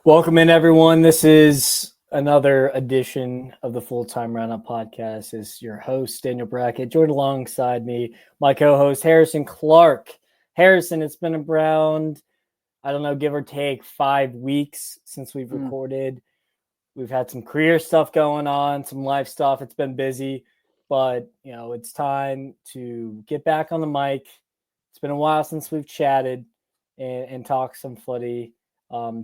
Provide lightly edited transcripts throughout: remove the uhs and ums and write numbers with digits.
Welcome in, everyone. This is another edition of the Full-Time Roundup Podcast. This is your host, Daniel Brackett, joined alongside me, my co-host, Harrison Clark. Harrison, it's been around, I don't know, give or take 5 weeks since we've recorded. We've had some career stuff going on, some life stuff. It's been busy, but, it's time to get back on the mic. It's been a while since we've chatted and talked some footy.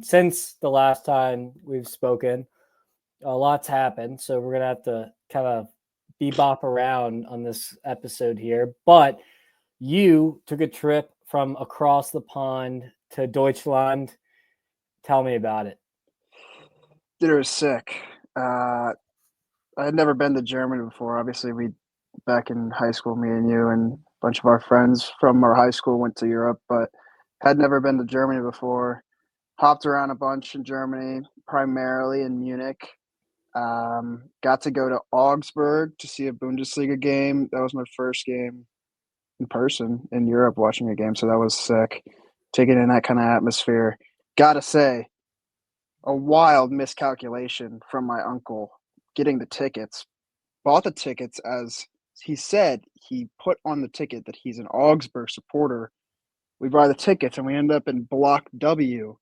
Since the last time we've spoken, a lot's happened. So we're going to have to kind of bebop around on this episode here. But you took a trip from across the pond to Deutschland. Tell me about it. Dude, it was sick. I had never been to Germany before. Obviously, back in high school, me and you and a bunch of our friends from our high school went to Europe, but had never been to Germany before. Hopped around a bunch in Germany, primarily in Munich. Got to go to Augsburg to see a Bundesliga game. That was my first game in person in Europe watching a game, so that was sick. Taking in that kind of atmosphere. Gotta say, a wild miscalculation from my uncle getting the tickets. Bought the tickets as he said he put on the ticket that he's an Augsburg supporter. We buy the tickets and we end up in Block W.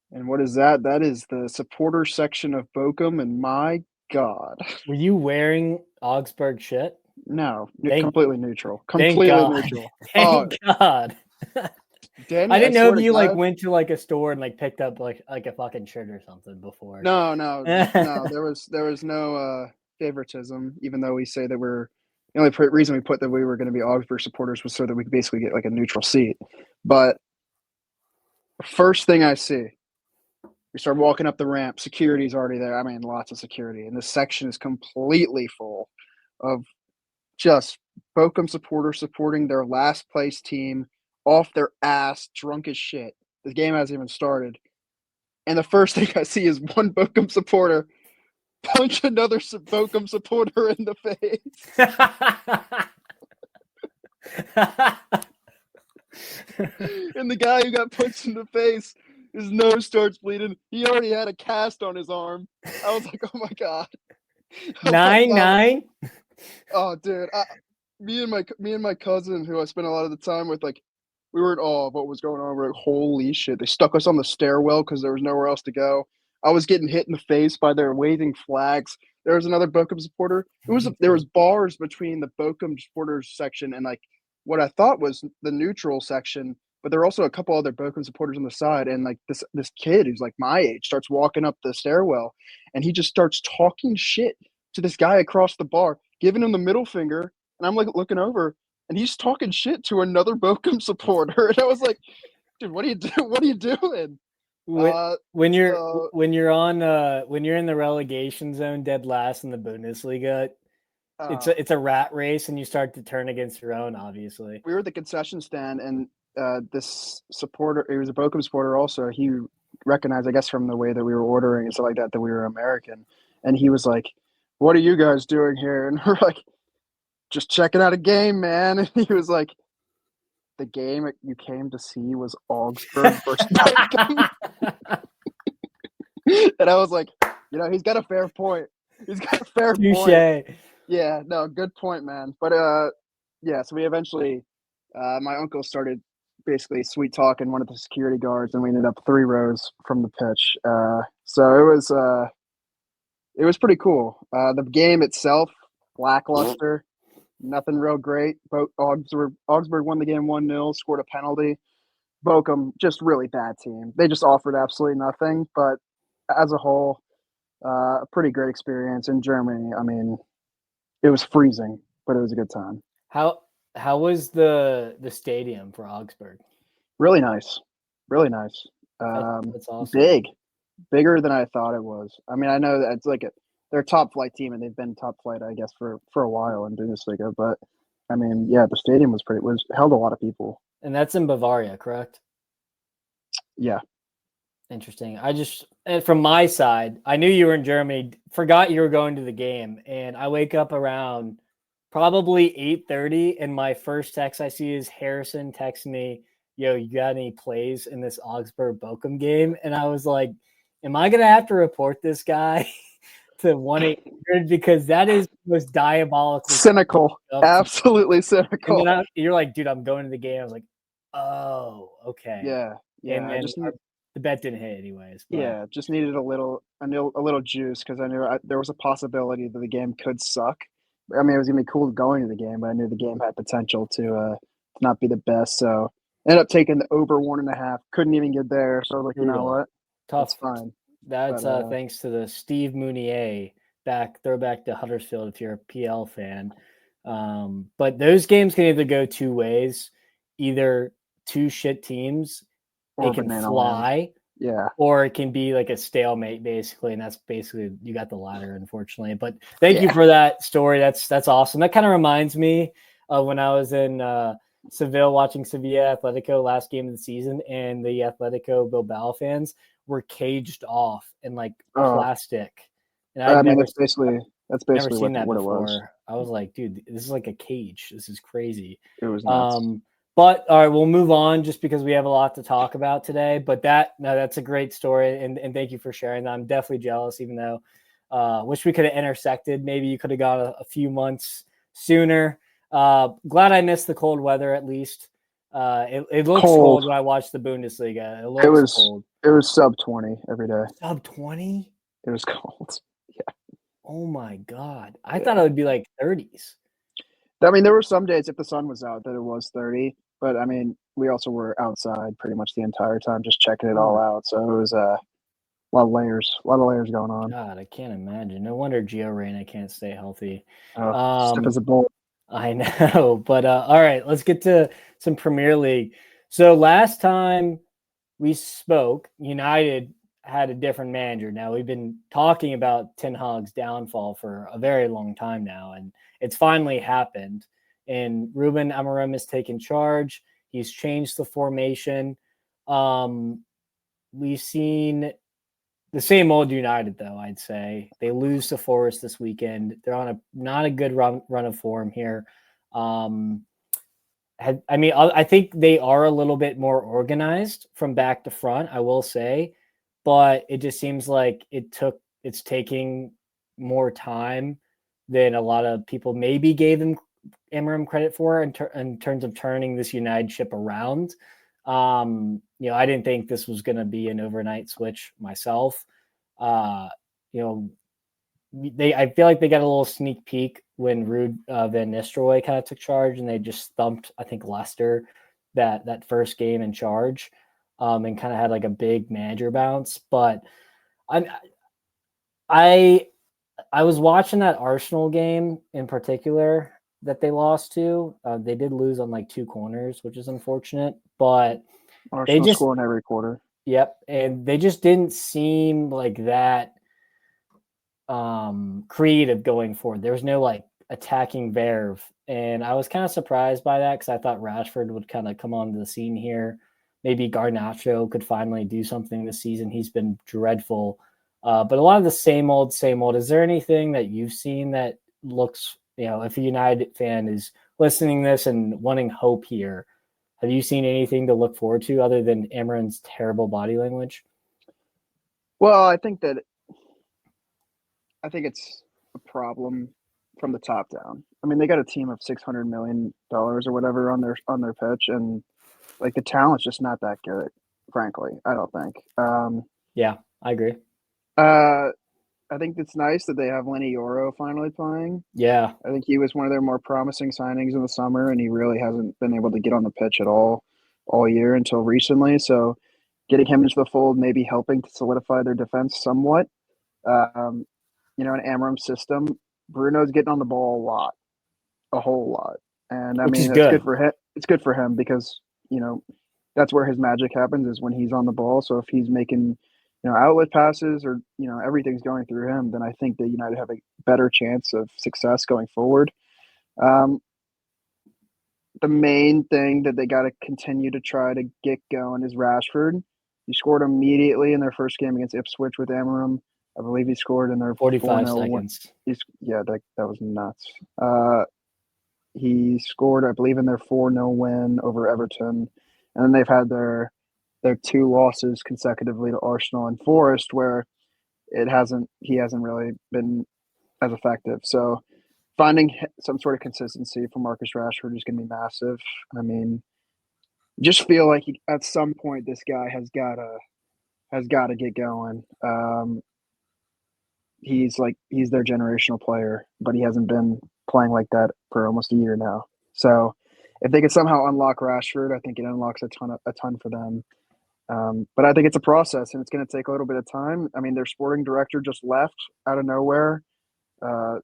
And what is that? That is the supporter section of Bochum, and my God. Were you wearing Augsburg shit? No, completely neutral. Thank Completely God. neutral. Thank God. Danny, I didn't know if you God, went to like a store and picked up like a fucking shirt or something before. No. There was no favoritism, even though we say that the only reason we put that we were going to be Augsburg supporters was so that we could basically get like a neutral seat. But first thing I see, we start walking up the ramp. Security's already there. I mean, lots of security. And this section is completely full of just Bochum supporters supporting their last place team off their ass, drunk as shit. The game hasn't even started. And the first thing I see is one Bochum supporter punch another Bochum supporter in the face. And the guy who got punched in the face, his nose starts bleeding. He already had a cast on his arm. I was like, oh my God. 9-9? Oh, dude. Me and my cousin, who I spent a lot of the time with, we were in awe of what was going on. We're like, holy shit. They stuck us on the stairwell because there was nowhere else to go. I was getting hit in the face by their waving flags. There was another Bochum supporter. There was bars between the Bochum supporters section and what I thought was the neutral section, but there were also a couple other Bochum supporters on the side. And this kid who's like my age starts walking up the stairwell, and he just starts talking shit to this guy across the bar, giving him the middle finger. And I'm looking over, and he's talking shit to another Bochum supporter. And I was like, dude, what are you doing? What are you doing? When you're in the relegation zone, dead last in the Bundesliga, it's a rat race, and you start to turn against your own. Obviously, we were at the concession stand, and this supporter, he was a Bochum supporter. Also, he recognized, I guess, from the way that we were ordering and stuff like that we were American, and he was like, "What are you guys doing here?" And we're like, "Just checking out a game, man." And he was like, the game you came to see was Augsburg versus Bochum. And I was like, he's got a fair point. He's got a fair point. Yeah, no, good point, man. But so we eventually, my uncle started basically sweet talking one of the security guards, and we ended up 3 rows from the pitch. So it was pretty cool. The game itself, lackluster. Nothing real great. Augsburg won the game 1-0, scored a penalty. Bochum, just really bad team. They just offered absolutely nothing. But as a whole, a pretty great experience in Germany. I mean, it was freezing, but it was a good time. How was the stadium for Augsburg? Really nice. Really nice. That's awesome. Bigger than I thought it was. I mean, I know that it's they're a top flight team, and they've been top flight, I guess, for a while in Bundesliga. But I mean, yeah, the stadium was held a lot of people. And that's in Bavaria, correct? Yeah. Interesting. From my side, I knew you were in Germany, forgot you were going to the game, and I wake up around probably 8:30, and my first text I see is Harrison texting me yo, you got any plays in this Augsburg Bochum game? And I was like, am I going to have to report this guy to 1-800? Because that is the most diabolical. Cynical. Absolutely And cynical. then you're like, dude, I'm going to the game. I was like, oh, okay. Yeah. And then the bet didn't hit anyways. But. Yeah, just needed a little juice because I knew there was a possibility that the game could suck. I mean, it was gonna be cool going to the game, but I knew the game had potential to not be the best. So ended up taking the over 1.5. Couldn't even get there. So I was like, Brutal. you know what? Tough. That's fine. That's thanks to the Steve Mounier throwback to Huddersfield if you're a PL fan. But those games can either go two ways, either two shit teams, they can fly, yeah, or it can be like a stalemate basically, and that's basically you got the latter, unfortunately. But thank you for that story. That's awesome. That kind of reminds me of when I was in Seville watching Sevilla Atletico last game of the season, and the Atletico Bilbao fans were caged off in like plastic. And that's basically what it was. I was like, dude, this is like a cage. This is crazy. It was nuts. But all right, we'll move on just because we have a lot to talk about today. But that's a great story, and thank you for sharing that. I'm definitely jealous, even though wish we could have intersected. Maybe you could have gone a few months sooner. Glad I missed the cold weather at least. It looks cold when I watched the Bundesliga. It was cold. It was sub 20 every day. Sub 20? It was cold. Yeah. Oh my God. I thought it would be like 30s. I mean, there were some days if the sun was out that it was 30, but I mean, we also were outside pretty much the entire time, just checking it all out. So it was a lot of layers going on. God, I can't imagine. No wonder Gio Reyna can't stay healthy. Stiff as a bull. I know, but all right, let's get to some Premier League. So last time we spoke, United had a different manager. Now we've been talking about Ten Hag's downfall for a very long time now, and it's finally happened. And Ruben Amorim has taken charge. He's changed the formation. We've seen the same old United, though, I'd say. They lose to Forest this weekend. They're on not a good run of form here. I think they are a little bit more organized from back to front, I will say. But it just seems like it's taking more time than a lot of people maybe gave them Amorim credit for in terms of turning this United ship around. I didn't think this was going to be an overnight switch myself. I feel like they got a little sneak peek when Ruud Van Nistelrooy kind of took charge, and they just thumped, I think, Leicester that first game in charge, and kind of had like a big manager bounce. But I was watching that Arsenal game in particular that they lost to. They did lose on like 2 corners, which is unfortunate, but Arsenal they just scoring every quarter. Yep, and they just didn't seem like that creative going forward. There was no like attacking verve, and I was kind of surprised by that because I thought Rashford would kind of come onto the scene here. Maybe Garnacho could finally do something this season. He's been dreadful, but a lot of the same old. Is there anything that you've seen that looks, if a United fan is listening to this and wanting hope here, have you seen anything to look forward to other than Amarin's terrible body language? Well, I think it's a problem from the top down. I mean, they got a team of $600 million or whatever on their pitch, and like the talent's just not that good, frankly. I don't think. Yeah, I agree. I think it's nice that they have Lenny Yoro finally playing. Yeah. I think he was one of their more promising signings in the summer, and he really hasn't been able to get on the pitch at all year until recently. So getting him into the fold, maybe helping to solidify their defense somewhat. An Amorim system, Bruno's getting on the ball a whole lot. And that's good for him. It's good for him because, that's where his magic happens is when he's on the ball. So if he's making outlet passes or, everything's going through him, then I think that United have a better chance of success going forward. The main thing that they got to continue to try to get going is Rashford. He scored immediately in their first game against Ipswich with Amorim. I believe he scored in their 45 seconds. That was nuts. He scored, I believe, in their 4-0 win over Everton. and then they've had their 2 losses consecutively to Arsenal and Forest, where he hasn't really been as effective. So finding some sort of consistency for Marcus Rashford is going to be massive. I mean, just feel like at some point this guy has got to get going. He's their generational player, but he hasn't been playing like that for almost a year now. So if they could somehow unlock Rashford, I think it unlocks a ton for them. But I think it's a process, and it's going to take a little bit of time. I mean, their sporting director just left out of nowhere. Uh,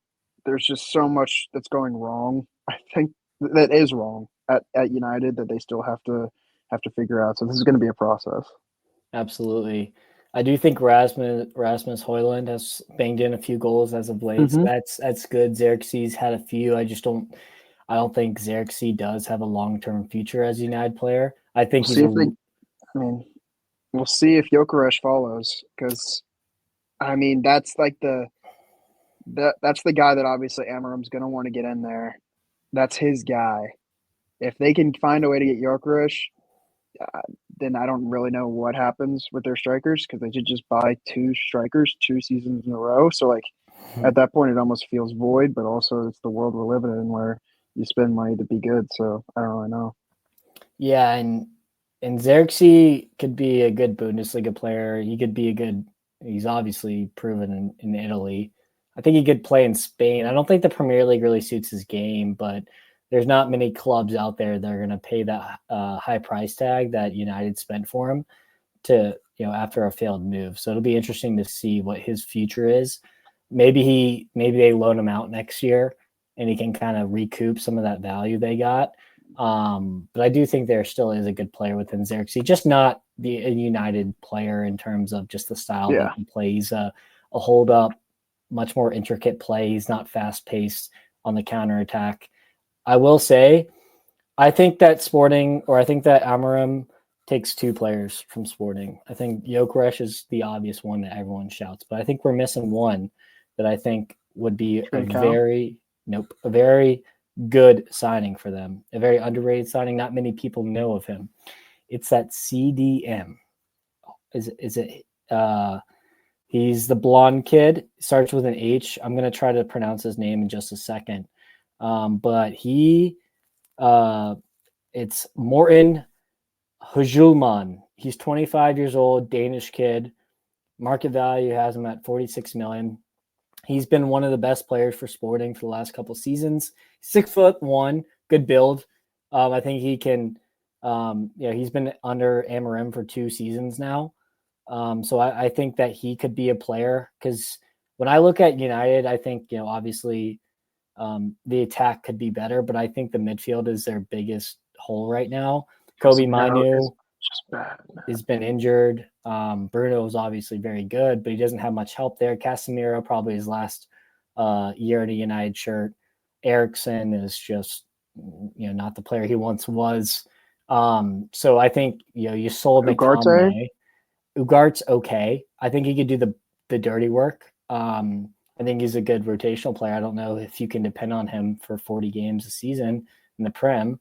there's just so much that's going wrong. I think that is wrong at United that they still have to figure out. So this is going to be a process. Absolutely. I do think Rasmus Højlund has banged in a few goals as of late, so that's good. Xerxes had a few. I don't think Xerxes does have a long-term future as a United player. I think we'll see if Gyökeres follows, because I mean that's like that's the guy that obviously Amorim's going to want to get in there. That's his guy. If they can find a way to get Gyökeres, then I don't really know what happens with their strikers, because they should just buy 2 strikers 2 seasons in a row. So like at that point, it almost feels void. But also, it's the world we're living in where you spend money to be good. So I don't really know. Yeah, and Xerxes could be a good Bundesliga player. He could be he's obviously proven in Italy. I think he could play in Spain. I don't think the Premier League really suits his game, but there's not many clubs out there that are going to pay that high price tag that United spent for him after a failed move. So it'll be interesting to see what his future is. Maybe they loan him out next year and he can kind of recoup some of that value they got. But I do think there still is a good player within Xerxes, just not a United player in terms of just the style that he plays. A hold up, much more intricate play. He's not fast paced on the counterattack. I will say, I think that Amorim takes 2 players from Sporting. I think Gyökeres is the obvious one that everyone shouts, but I think we're missing one that I think would be a very good signing for them. A very underrated signing. Not many people know of him. It's that CDM. Is it? He's the blonde kid. Starts with an H. I'm gonna try to pronounce his name in just a second. But it's Morten Højlund. He's 25 years old, Danish kid. Market value has him at 46 million. He's been one of the best players for Sporting for the last couple seasons. 6'1", good build. I think he can. He's been under Amorim for 2 seasons now. So I think that he could be a player, because when I look at United, I think obviously the attack could be better, but I think the midfield is their biggest hole right now. Kobe Manu has been injured. Bruno is obviously very good, but he doesn't have much help there. Casemiro, probably his last year in a United shirt. Eriksen is just not the player he once was. So I think you sold McTominay. Ugarte's okay. I think he could do the dirty work. I think he's a good rotational player. I don't know if you can depend on him for 40 games a season in the Prem.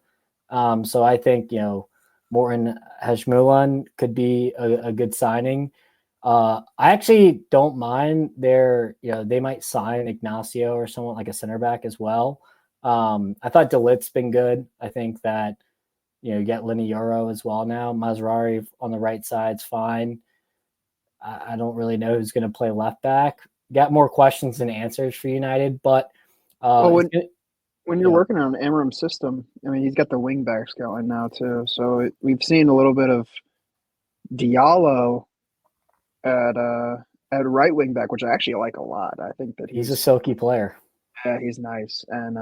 So I think, Morten Højlund could be a good signing. I actually don't mind they might sign Ignacio or someone like a center back as well. I thought De Ligt's been good. I think that, you get Lenny Euro as well now. Mazraoui on the right side's fine. I don't really know who's going to play left back. Got more questions than answers for United, but when you're working on an Amorim system, I mean, he's got the wing backs going now too. So we've seen a little bit of Diallo at right wing back, which I actually like a lot. I think that he's a silky player. Yeah, he's nice, and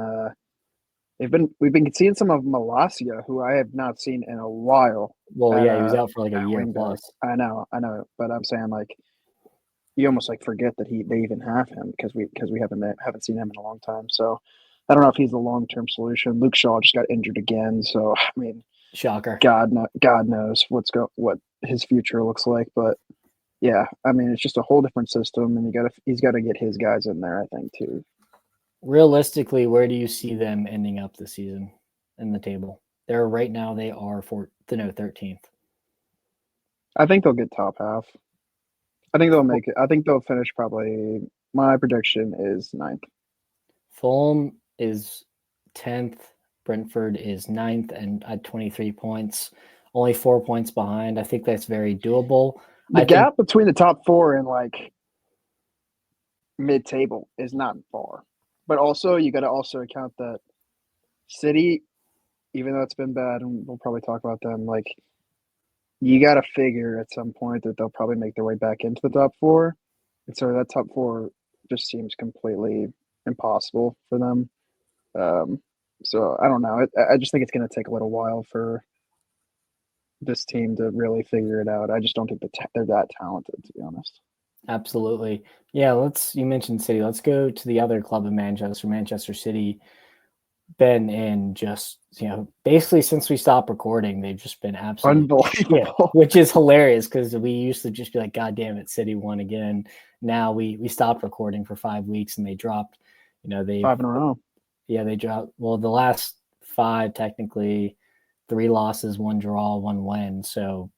we've been seeing some of Malacia, who I have not seen in a while. Well, he was out for like a year plus. I know, but I'm saying like you almost like forget that they even have him because we haven't seen him in a long time. So I don't know if he's the long-term solution. Luke Shaw just got injured again, so I mean, shocker. God knows what his future looks like, but yeah, I mean, it's just a whole different system, and he's got to get his guys in there, I think, too. Realistically, where do you see them ending up this season in the table? They're right now they are 13th. I think they'll get top half. I think they'll make it. I think they'll finish probably. My prediction is 9th. Fulham is 10th. Brentford is 9th and at 23 points, only 4 points behind. I think that's very doable. The gap between the top 4 and like mid-table is not far, but also you got to also account that City, even though it's been bad, and we'll probably talk about them. Like you got to figure at some point that they'll probably make their way back into the top 4, and so that top 4 just seems completely impossible for them. So I don't know. I just think it's going to take a little while for this team to really figure it out. I just don't think they're that talented, to be honest. Absolutely. Yeah, you mentioned City. Let's go to the other club in Manchester City. Been in just, basically since we stopped recording, they've just been absolutely unbelievable, which is hilarious because we used to just be like, God damn it, City won again. Now we stopped recording for 5 weeks and they dropped, they 5 in a row. Yeah, they dropped. Well, the last 5, technically 3 losses, 1 draw, 1 win. So,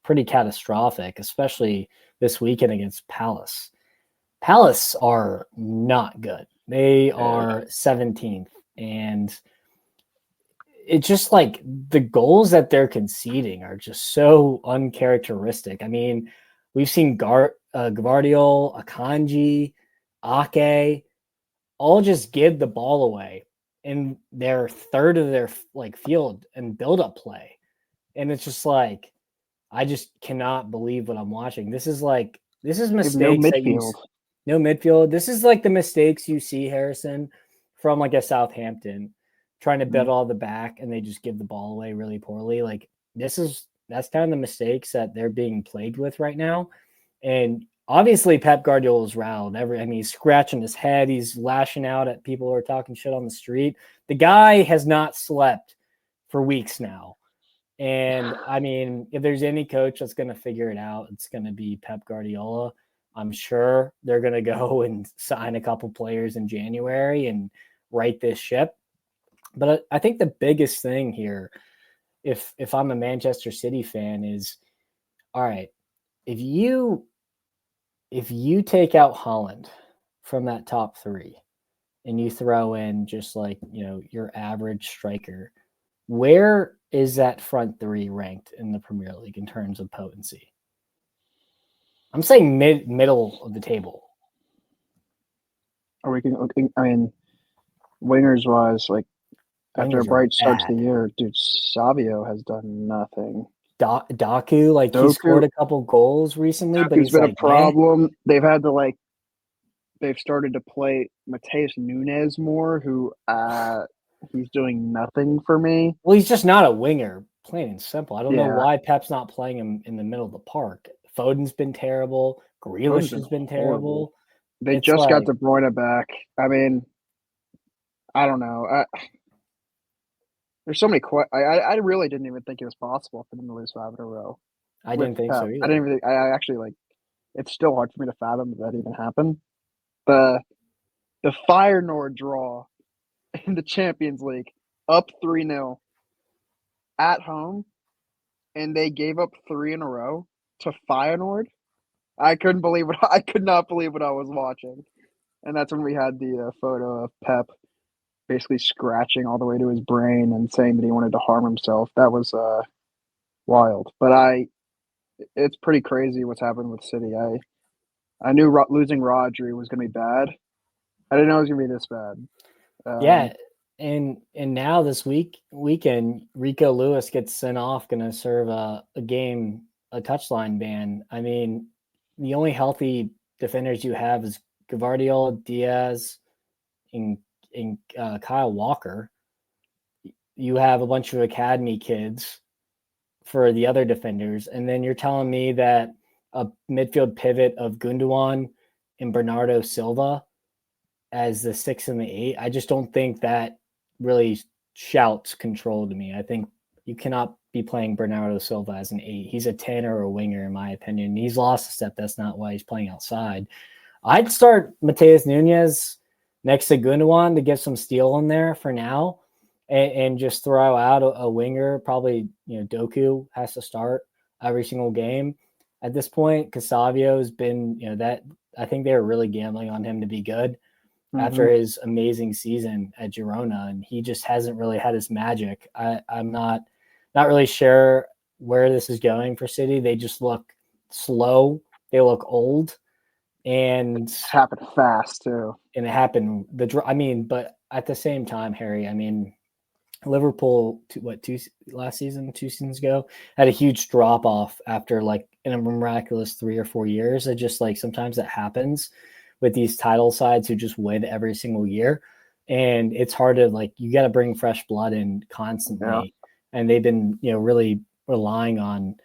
pretty catastrophic, especially this weekend against Palace. Palace are not good. They are 17th. And it's just like the goals that they're conceding are just so uncharacteristic. I mean, we've seen Gvardiol, Akanji, Ake, all just give the ball away in their third of their field and build up play. And it's just like, I just cannot believe what I'm watching. This is mistakes no midfield. No midfield. This is like the mistakes you see, Harrison, from like a Southampton trying to build all the back and they just give the ball away really poorly. Like that's kind of the mistakes that they're being plagued with right now. And obviously Pep Guardiola is riled. He's scratching his head. He's lashing out at people who are talking shit on the street. The guy has not slept for weeks now. And I mean, if there's any coach that's going to figure it out, it's going to be Pep Guardiola. I'm sure they're going to go and sign a couple players in January and right this ship. But I think the biggest thing here, if I'm a Manchester City fan, is all right, if you take out Holland from that top 3 and you throw in just like, your average striker, where is that front 3 ranked in the Premier League in terms of potency? I'm saying middle of the table. Or wingers wise, like after a bright start to the year, dude, Savio has done nothing. Doku, he scored a couple goals recently, but he's been a problem. They've had to they've started to play Mateus Nunes more, who he's doing nothing for me. Well, he's just not a winger, plain and simple. I don't know why Pep's not playing him in the middle of the park. Foden's been terrible. Grealish has been terrible. They just got De Bruyne back. I mean, I don't know. There's so many I really didn't even think it was possible for them to lose 5 in a row. I didn't think so either. I didn't even think. I actually it's still hard for me to fathom that even happened. The Feyenoord draw in the Champions League, up 3-0 at home, and they gave up 3 in a row to Feyenoord. I could not believe what I was watching, and that's when we had the photo of Pep basically scratching all the way to his brain and saying that he wanted to harm himself. That was wild. But it's pretty crazy what's happened with City. I knew losing Rodri was going to be bad. I didn't know it was going to be this bad. And now this weekend, Rico Lewis gets sent off, going to serve a touchline ban. I mean, the only healthy defenders you have is Gvardiol, Diaz, and Kyle Walker. You have a bunch of academy kids for the other defenders, and then you're telling me that a midfield pivot of Gundogan and Bernardo Silva as the 6 and the 8. I just don't think that really shouts control to me. I think you cannot be playing Bernardo Silva as an 8. He's a 10 or a winger, in my opinion. He's lost a step. That's not why he's playing outside. I'd start Mateus Nunes next to Gundogan to get some steel in there for now. and just throw out a winger. Probably, Doku has to start every single game at this point, because Savio's been, that I think they were really gambling on him to be good after his amazing season at Girona, and he just hasn't really had his magic. I'm not really sure where this is going for City. They just look slow. They look old, and It's happened fast too. And it happened. But at the same time, Harry, Liverpool, two last season, 2 seasons ago, had a huge drop off after like in a miraculous 3 or 4 years. It just like sometimes that happens with these title sides who just win every single year, and it's hard to like you got to bring fresh blood in constantly, and they've been really relying on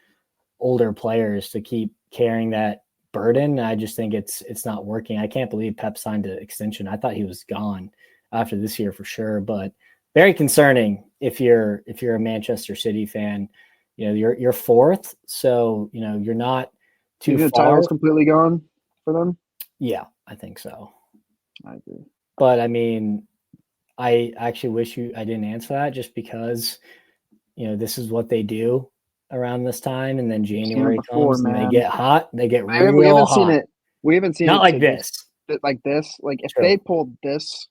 older players to keep carrying that burden. I just think it's not working. I can't believe Pep signed an extension. I thought he was gone after this year for sure, but very concerning if you're a Manchester City fan. You're fourth, so you're not too far. The title's completely gone for them? Yeah, I think so. I agree. But I actually wish I didn't answer that, just because this is what they do around this time, and then January comes and they get hot. They get real hot. Seen it. We haven't seen not it like this. Like this. Like if True. they pulled this,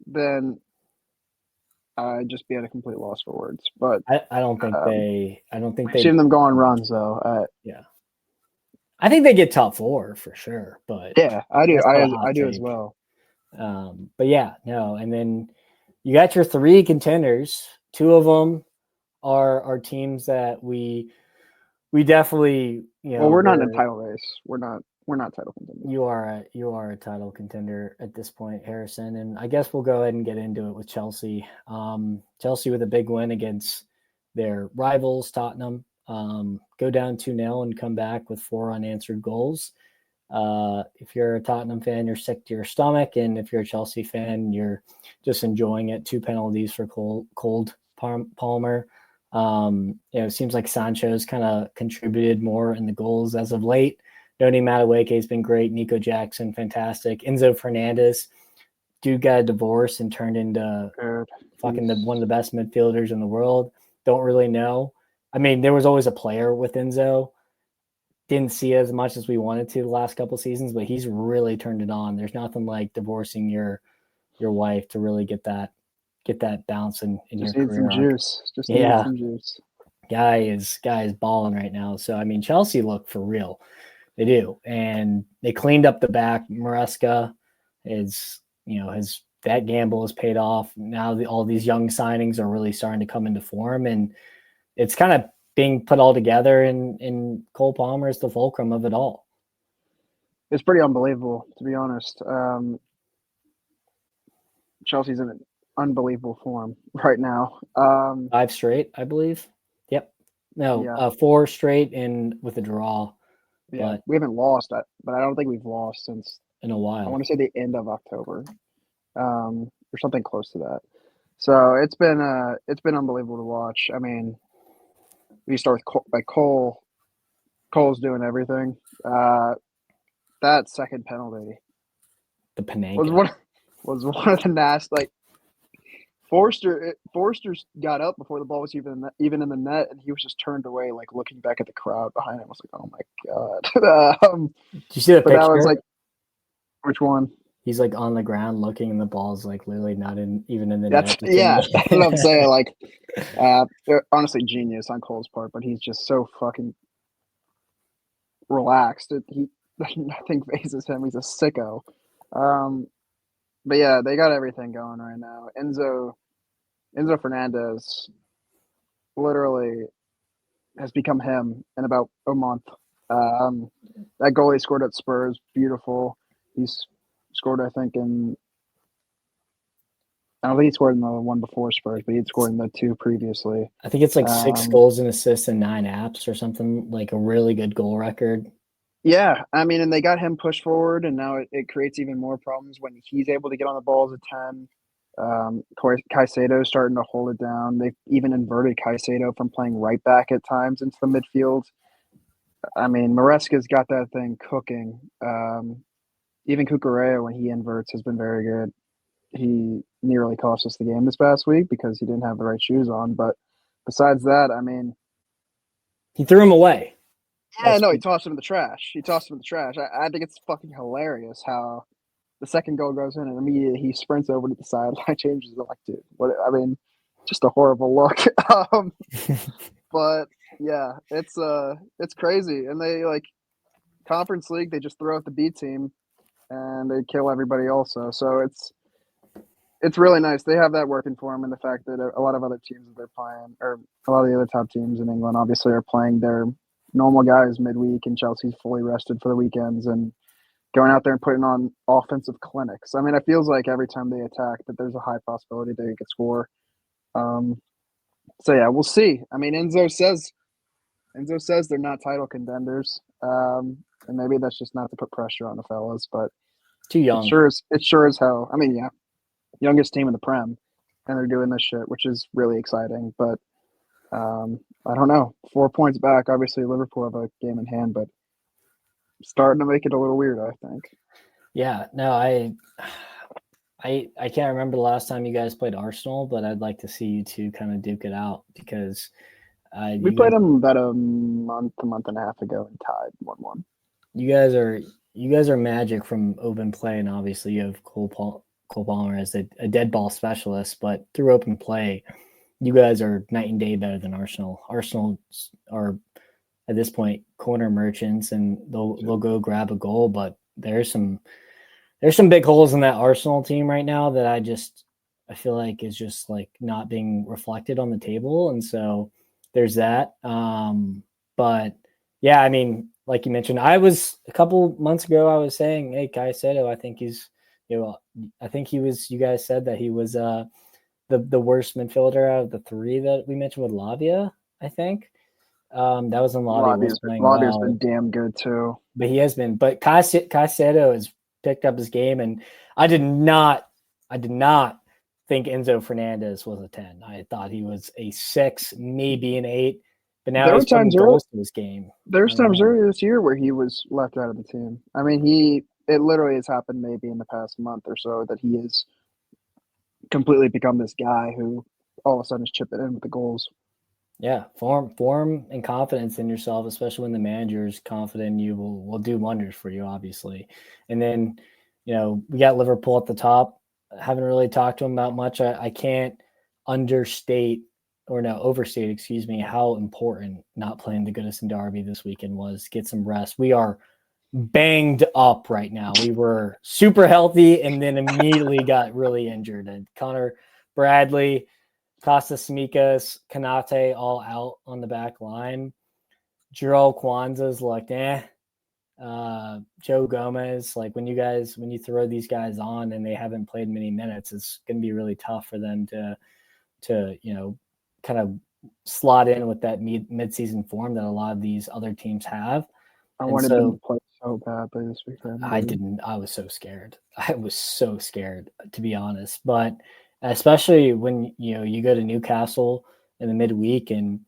then I'd just be at a complete loss for words. But I don't think we've seen them go on runs though. Yeah, I think they get top 4 for sure. But yeah, I do. I do as well. But yeah, no. And then you got your 3 contenders. 2 of them are teams that we definitely Well, we're not in a title race. We're not title contenders. You are a title contender at this point, Harrison, and I guess we'll go ahead and get into it with Chelsea. Chelsea with a big win against their rivals, Tottenham. Go down 2-0 and come back with 4 unanswered goals. If you're a Tottenham fan, you're sick to your stomach, and if you're a Chelsea fan, you're just enjoying it. 2 penalties for Cold Palmer. It seems like Sancho's kind of contributed more in the goals as of late. Noni Madueke has been great. Nico Jackson, fantastic. Enzo Fernandez, dude got a divorce and turned into fucking one of the best midfielders in the world. Don't really know. There was always a player with Enzo. Didn't see as much as we wanted to the last couple seasons, but he's really turned it on. There's nothing like divorcing your wife to really get that bounce in your career. Some juice. Just need some juice. Guy is balling right now. So Chelsea look for real. They do, and they cleaned up the back. Maresca has that gamble has paid off. Now all these young signings are really starting to come into form, and it's kind of being put all together. And Cole Palmer is the fulcrum of it all. It's pretty unbelievable, to be honest. Chelsea's in an unbelievable form right now. 5 straight, I believe. Yep. No, 4 straight and with a draw. Yeah, but we haven't lost that, but I don't think we've lost since in a while. I want to say the end of October, or something close to that. So it's been unbelievable to watch. We start with Cole. Cole's doing everything. That second penalty, the Panenka, was one of the nasty. Forster got up before the ball was even in the net, and he was just turned away, like looking back at the crowd behind him. I was like, "Oh my god!" Did you see the picture? That was like, which one? He's like on the ground looking, and the ball's like literally not even in the net. That's what I'm saying. Like, honestly, genius on Cole's part, but he's just so fucking relaxed. Nothing phases him. He's a sicko. But yeah, they got everything going right now. Enzo Fernandez literally has become him in about a month. That goal he scored at Spurs, beautiful. He's scored, I think, I don't think he scored in the one before Spurs, but he'd scored in the 2 previously. I think it's like 6 goals and assists and 9 apps or something, like a really good goal record. Yeah, and they got him pushed forward, and now it creates even more problems when he's able to get on the ball as a 10. Caicedo's starting to hold it down. They've even inverted Caicedo from playing right back at times into the midfield. Maresca's got that thing cooking. Even Cucurella, when he inverts, has been very good. he nearly cost us the game this past week because he didn't have the right shoes on. But besides that, I mean, he threw him away. Yeah, no, he tossed him in the trash. I think it's fucking hilarious how the second goal goes in and immediately he sprints over to the sideline, changes it. Like, dude, what? I mean, just a horrible look. But yeah, it's crazy. And they like Conference League, they just throw out the B team and they kill everybody also. So it's really nice. They have that working for them, and the fact that a lot of other teams that they're playing, or a lot of the other top teams in England, obviously are playing their normal guys midweek, and Chelsea's fully rested for the weekends and going out there and putting on offensive clinics. I mean, it feels like every time they attack that there's a high possibility they could score. So yeah, we'll see. I mean, Enzo says they're not title contenders, and maybe that's just not to put pressure on the fellas, but too young. It sure as hell. I mean, yeah, youngest team in the Prem, and they're doing this shit, which is really exciting. But I don't know. 4 points back. Obviously, Liverpool have a game in hand, but starting to make it a little weird, I think. Yeah, no, I can't remember the last time you guys played Arsenal, but I'd like to see you two kind of duke it out because we played them about a month and a half ago and tied 1-1. You guys are magic from open play, and obviously you have Cole Palmer as a dead ball specialist, but through open play, you guys are night and day better than Arsenal. Arsenal are at this point corner merchants, and they'll go grab a goal, but there's some big holes in that Arsenal team right now that I feel like is just like not being reflected on the table, and so there's that. But yeah, I mean, like you mentioned, I was a couple months ago, I was saying, hey, Caicedo, I think he's, I think he was, you guys said that he was the worst midfielder out of the three that we mentioned with Lavia, I think. That was when Lavia was playing well. Lavia's been damn good too. But he has been. But Caicedo has picked up his game, and I did not think Enzo Fernandez was a 10. I thought he was a 6, maybe an 8. But now he's putting goals to his game. There's times earlier this year where he was left out of the team. I mean, it literally has happened maybe in the past month or so that he has completely become this guy who all of a sudden is chipping in with the goals. Yeah, form and confidence in yourself, especially when the manager is confident in you, will do wonders for you, obviously. And then, we got Liverpool at the top. I haven't really talked to him about much. I can't overstate, how important not playing the Goodison Derby this weekend was. Get some rest. We are banged up right now. We were super healthy and then immediately got really injured. And Connor Bradley, Costas Simikas, Kanate all out on the back line. Jarrell Kwanzaa's looked Joe Gomez, like when you throw these guys on and they haven't played many minutes, it's going to be really tough for them to kind of slot in with that mid-season form that a lot of these other teams have. I wanted them to play so badly this weekend. I was so scared. To be honest. But especially when you go to Newcastle in the midweek, and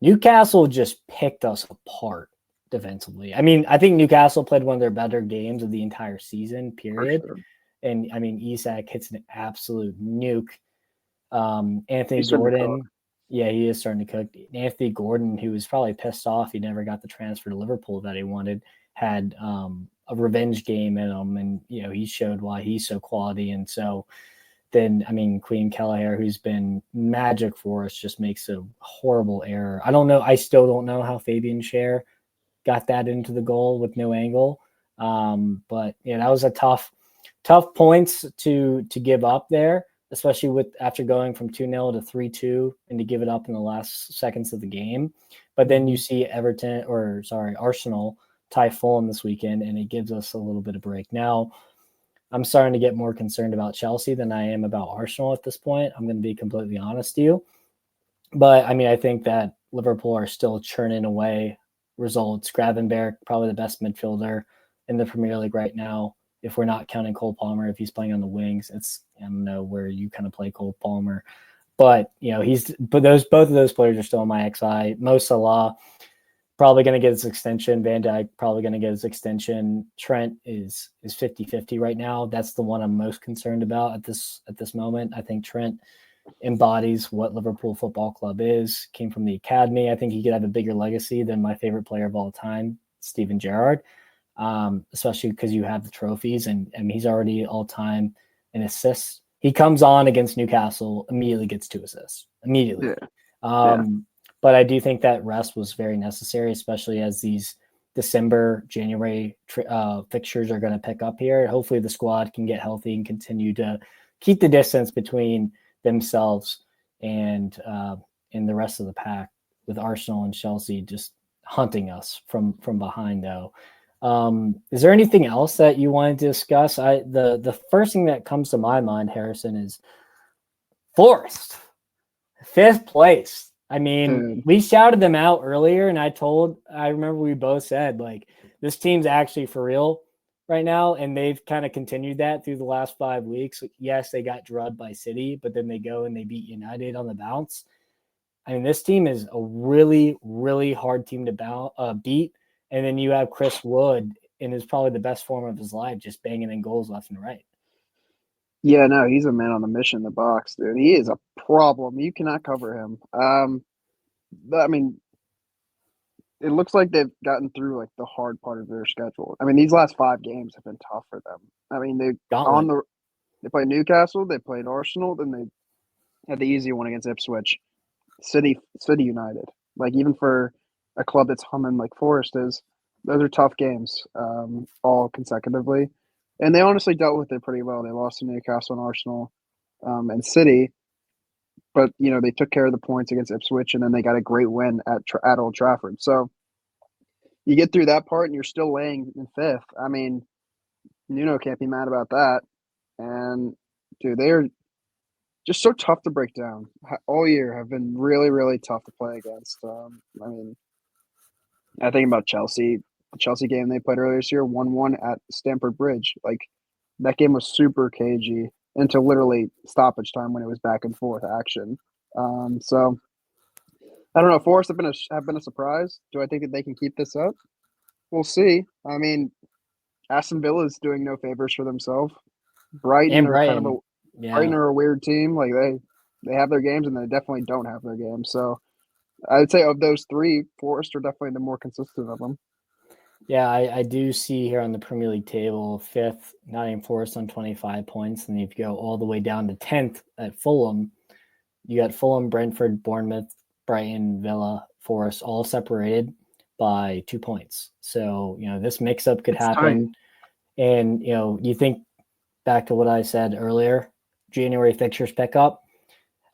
Newcastle just picked us apart defensively. I mean, I think Newcastle played one of their better games of the entire season, period. Sure. And I mean, Isak hits an absolute nuke. Anthony Gordon, yeah, he is starting to cook. Anthony Gordon, who was probably pissed off he never got the transfer to Liverpool that he wanted, had a revenge game in him, and he showed why he's so quality. And so then, I mean, Queen Kelleher, who's been magic for us, just makes a horrible error. I still don't know how Fabian Schär got that into the goal with no angle. But that was a tough points to give up there, especially after going from 2-0 to 3-2 and to give it up in the last seconds of the game. But then you see Arsenal tie Fulham this weekend, and it gives us a little bit of break. Now, I'm starting to get more concerned about Chelsea than I am about Arsenal at this point. I'm going to be completely honest with you. But, I mean, I think that Liverpool are still churning away results. Gravenberch, probably the best midfielder in the Premier League right now, if we're not counting Cole Palmer. If he's playing on the wings, I don't know where you kind of play Cole Palmer. But, both of those players are still in my XI. Mo Salah, probably going to get his extension. Van Dijk probably going to get his extension. Trent is 50-50 right now. That's the one I'm most concerned about at this moment. I think Trent embodies what Liverpool Football Club is, came from the academy. I think he could have a bigger legacy than my favorite player of all time, Steven Gerrard, especially because you have the trophies, and he's already all-time in assists. He comes on against Newcastle, immediately gets 2 assists, immediately. Yeah. But I do think that rest was very necessary, especially as these December, January fixtures are going to pick up here. Hopefully the squad can get healthy and continue to keep the distance between themselves and the rest of the pack, with Arsenal and Chelsea just hunting us from behind, though. Is there anything else that you wanted to discuss? The first thing that comes to my mind, Harrison, is Forest, 5th place. I mean, we shouted them out earlier, and I remember we both said, like, this team's actually for real right now, and they've kind of continued that through the last 5 weeks. Yes, they got drubbed by City, but then they go and they beat United on the bounce. I mean, this team is a really, really hard team to beat, and then you have Chris Wood in his probably the best form of his life, just banging in goals left and right. Yeah, no, he's a man on the mission in the box, dude. He is a problem. You cannot cover him. I mean, it looks like they've gotten through like the hard part of their schedule. I mean, these last 5 games have been tough for them. I mean, they played Newcastle, they played Arsenal, then they had the easy one against Ipswich, City United. Like, even for a club that's humming like Forest is, those are tough games, all consecutively. And they honestly dealt with it pretty well. They lost to Newcastle and Arsenal and City, but they took care of the points against Ipswich, and then they got a great win at Old Trafford. So you get through that part, and you're still laying in 5th. I mean, Nuno can't be mad about that. And dude, they're just so tough to break down. All year have been really, really tough to play against. I mean, I think about Chelsea. The Chelsea game they played earlier this year, 1-1 at Stamford Bridge. Like, that game was super cagey until literally stoppage time when it was back and forth action. So I don't know. Forest have been a surprise. Do I think that they can keep this up? We'll see. I mean, Aston Villa is doing no favors for themselves. Brighton are kind of Brighton are a weird team. Like, they have their games and they definitely don't have their games. So I would say of those 3, Forest are definitely the more consistent of them. Yeah, I do see here on the Premier League table, 5th, Nottingham Forest on 25 points. And if you go all the way down to 10th at Fulham, you got Fulham, Brentford, Bournemouth, Brighton, Villa, Forest, all separated by 2 points. So, this mix-up could happen. Tight. And, you think back to what I said earlier, January fixtures pick up.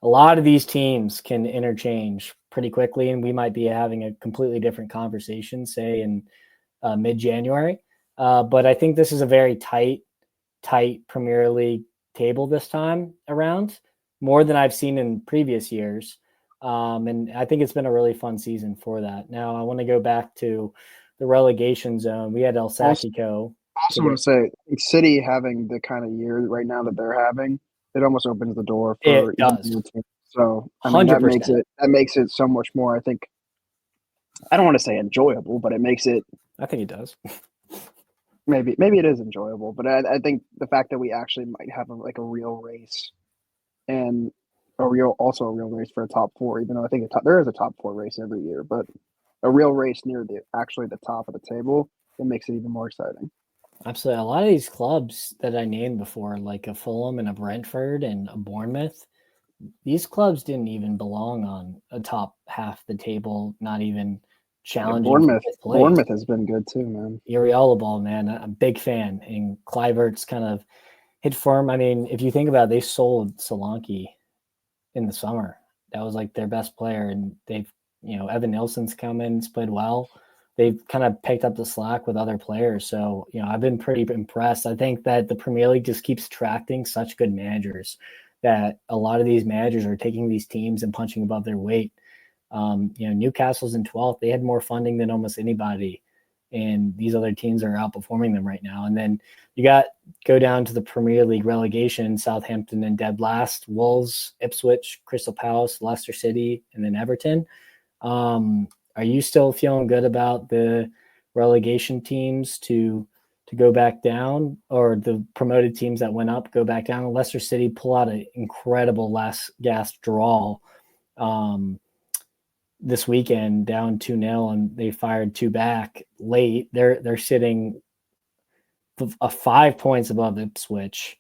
A lot of these teams can interchange pretty quickly, and we might be having a completely different conversation, say, in mid-January. But I think this is a very tight Premier League table this time around, more than I've seen in previous years. And I think it's been a really fun season for that. Now, I want to go back to the relegation zone. We had El Sacico. I also want to say, City having the kind of year right now that they're having, it almost opens the door for it does. So I mean, that makes it so much more. I think, I don't want to say enjoyable, but it makes it. I think it does. Maybe it is enjoyable, but I think the fact that we actually might have a real race, and a real race for a top 4, even though I think there is a top 4 race every year, but a real race near the top of the table, it makes it even more exciting. Absolutely. A lot of these clubs that I named before, like a Fulham and a Brentford and a Bournemouth, these clubs didn't even belong on a top half of the table, not even challenging. Yeah, Bournemouth has been good too, man. Iriola ball, man. I'm a big fan. And Kluivert's kind of hit firm. I mean, if you think about it, they sold Solanke in the summer. That was like their best player. And they've, Evan Nilsson's come in, played well. They've kind of picked up the slack with other players. So, I've been pretty impressed. I think that the Premier League just keeps attracting such good managers that a lot of these managers are taking these teams and punching above their weight. Newcastle's in 12th. They had more funding than almost anybody. And these other teams are outperforming them right now. And then you go down to the Premier League relegation, Southampton and dead last, Wolves, Ipswich, Crystal Palace, Leicester City, and then Everton. Are you still feeling good about the relegation teams to go back down, or the promoted teams that went up go back down? Leicester City pull out an incredible last gasp draw this weekend, down 2-0, and they fired 2 back late. They're sitting 5 points above Ipswich.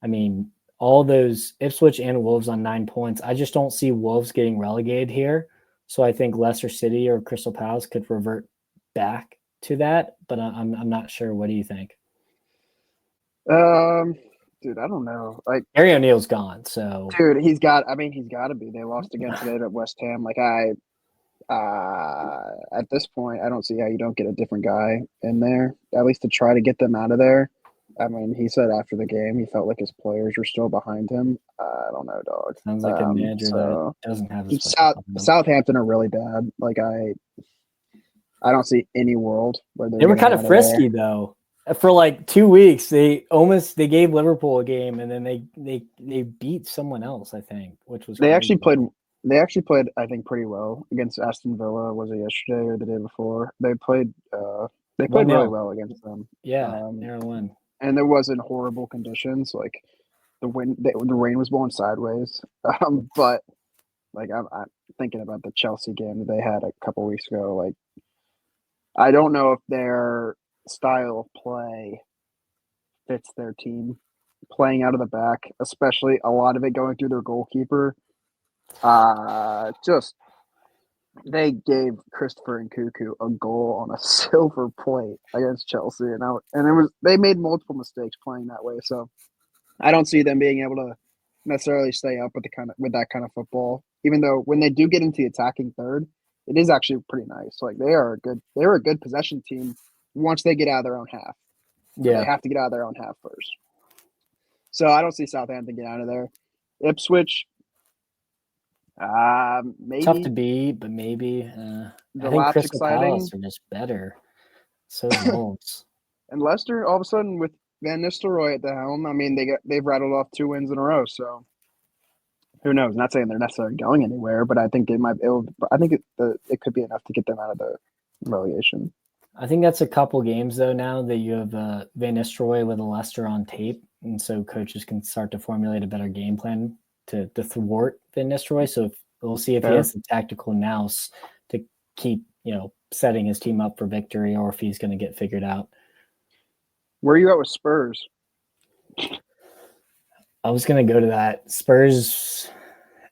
I mean, all those Ipswich and Wolves on 9 points. I just don't see Wolves getting relegated here. So I think Leicester City or Crystal Palace could revert back to that, but I'm not sure. What do you think? Dude, I don't know. Like, Gary O'Neill's gone, so dude, he's got to be. They lost again today to West Ham. Like, at this point, I don't see how you don't get a different guy in there, at least to try to get them out of there. I mean, he said after the game he felt like his players were still behind him. I don't know, dog. sounds like a manager that doesn't have his Southampton are really bad. Like, I don't see any world where they were kind of frisky though. For like 2 weeks, they gave Liverpool a game, and then they beat someone else, I think, which was they crazy. actually played, I think, pretty well against Aston Villa. Was it yesterday or the day before? They played really well against them. Yeah, narrow win. And there wasn't horrible conditions. Like, the rain was blowing sideways. But like, I'm thinking about the Chelsea game that they had a couple weeks ago. Like, I don't know if their style of play fits their team, playing out of the back, especially a lot of it going through their goalkeeper. Just they gave Christopher Nkunku a goal on a silver plate against Chelsea, and they made multiple mistakes playing that way. So I don't see them being able to necessarily stay up with that kind of football. Even though when they do get into the attacking third, it is actually pretty nice. Like, they're a good possession team once they get out of their own half. Yeah, they have to get out of their own half first. So I don't see Southampton get out of there. Ipswich, maybe tough to beat, but maybe. I think Crystal Palace are just better. So Wolves. And Leicester, all of a sudden, with Van Nistelrooy at the helm, I mean, they've rattled off 2 wins in a row. So who knows? Not saying they're necessarily going anywhere, but I think it could be enough to get them out of the relegation. I think that's a couple games though now that you have Van Nistelrooy with a Leicester on tape, and so coaches can start to formulate a better game plan to thwart Van Nistelrooy. So we'll see if he has the tactical nous to keep setting his team up for victory, or if he's going to get figured out. Where are you at with Spurs? I was going to go to that. Spurs,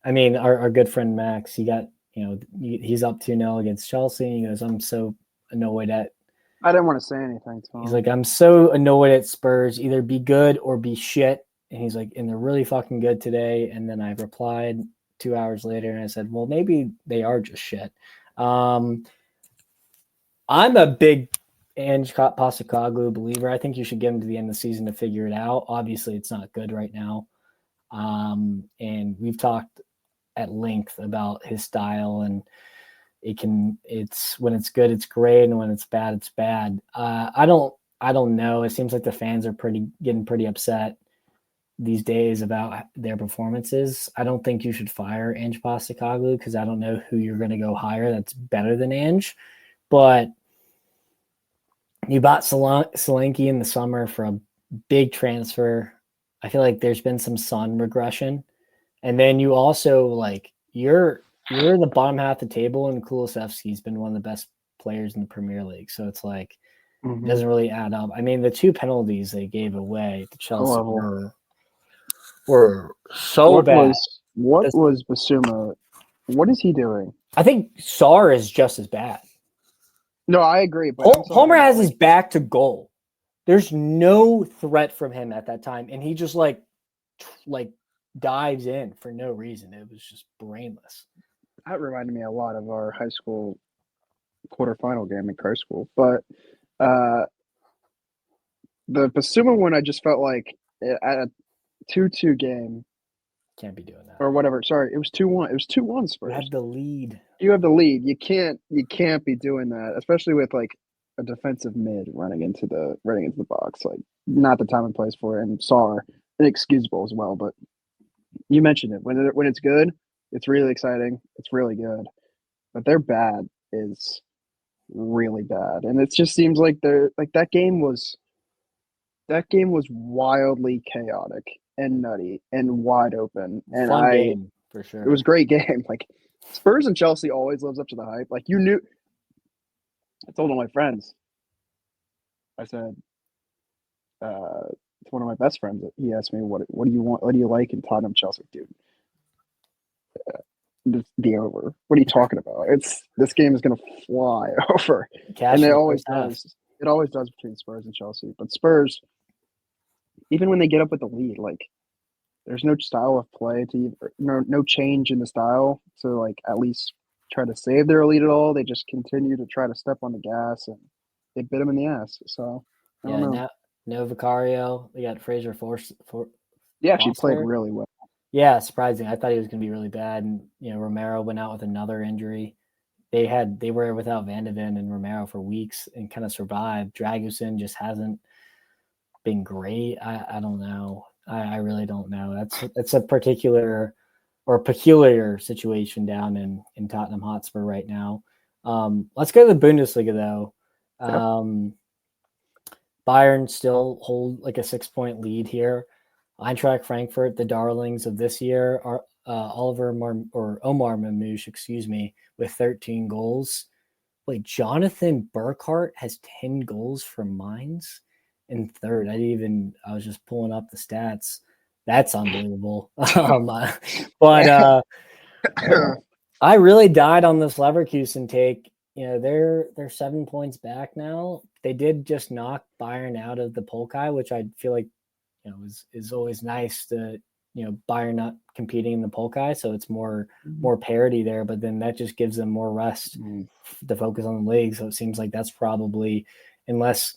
I mean, our good friend Max, he's up 2-0 against Chelsea. And he goes, I'm so annoyed at. I didn't want to say anything to him. He's like, I'm so annoyed at Spurs. Either be good or be shit. And he's like, and they're really fucking good today. And then I replied 2 hours later and I said, well, maybe they are just shit. I'm a big Ange Postecoglou believer. I think you should give him to the end of the season to figure it out. Obviously, it's not good right now. And we've talked at length about his style, and it's when it's good, it's great, and when it's bad, it's bad. I don't know. It seems like the fans are getting pretty upset these days about their performances. I don't think you should fire Ange Postecoglou because I don't know who you're going to go hire that's better than Ange. But you bought Solanke in the summer for a big transfer. I feel like there's been some Son regression. And then you also, you're in the bottom half of the table, and Kulusevski's been one of the best players in the Premier League. So it's like, it doesn't really add up. I mean, the 2 penalties they gave away to Chelsea were so bad. What was Basuma? What is he doing? I think Sarr is just as bad. No, I agree. But Homer has his back to goal. There's no threat from him at that time, and he just like dives in for no reason. It was just brainless. That reminded me a lot of our high school quarterfinal game in Christ School. But the Basuma one, I just felt like at a 2-2 game. Can't be doing that. Or whatever. Sorry, it was 2-1. It was 2-1 Spurs. You have the lead. You have the lead. You can't be doing that, especially with like a defensive mid running into the box. Like, not the time and place for it. And Sarr, inexcusable as well. But you mentioned it. When it's good, it's really exciting. It's really good. But they're bad. is really bad, and it just seems like that game was wildly chaotic and nutty and wide open, and Fun game for it was sure. a great game. Like Spurs and Chelsea always lives up to the hype. Like you knew, I told all my friends, I said to one of my best friends, he asked me what do you want, what do you like in Tottenham Chelsea, dude? Just be over. What are you talking about? This game is gonna fly over, Cash and in the first half. It always does between Spurs and Chelsea. But Spurs, even when they get up with the lead, like there's no style of play no change in the style to like at least try to save their lead at all. They just continue to try to step on the gas, and they bit them in the ass. So I don't Yeah, know. now no Vicario. They got Fraser He actually played Foster. really well. Yeah, surprising. I thought he was going to be really bad, and Romero went out with another injury. They were without Van de Ven and Romero for weeks and kind of survived. Dragusin just hasn't been great. I don't know. I really don't know. That's a peculiar situation down in Tottenham Hotspur right now. Let's go to the Bundesliga though. Yep. Bayern still hold like a 6-point lead here. Eintracht Frankfurt, the darlings of this year, are Omar Mamouche, with 13 goals. Wait, Jonathan Burkhart has 10 goals for Mainz in third. I was just pulling up the stats. That's unbelievable. But I really died on this Leverkusen take. They're 7 points back now. They did just knock Bayern out of the Polkai, which I feel like is always nice to Bayern not competing in the Polkai, so it's more parity there. But then that just gives them more rest to focus on the league. So it seems like that's probably, unless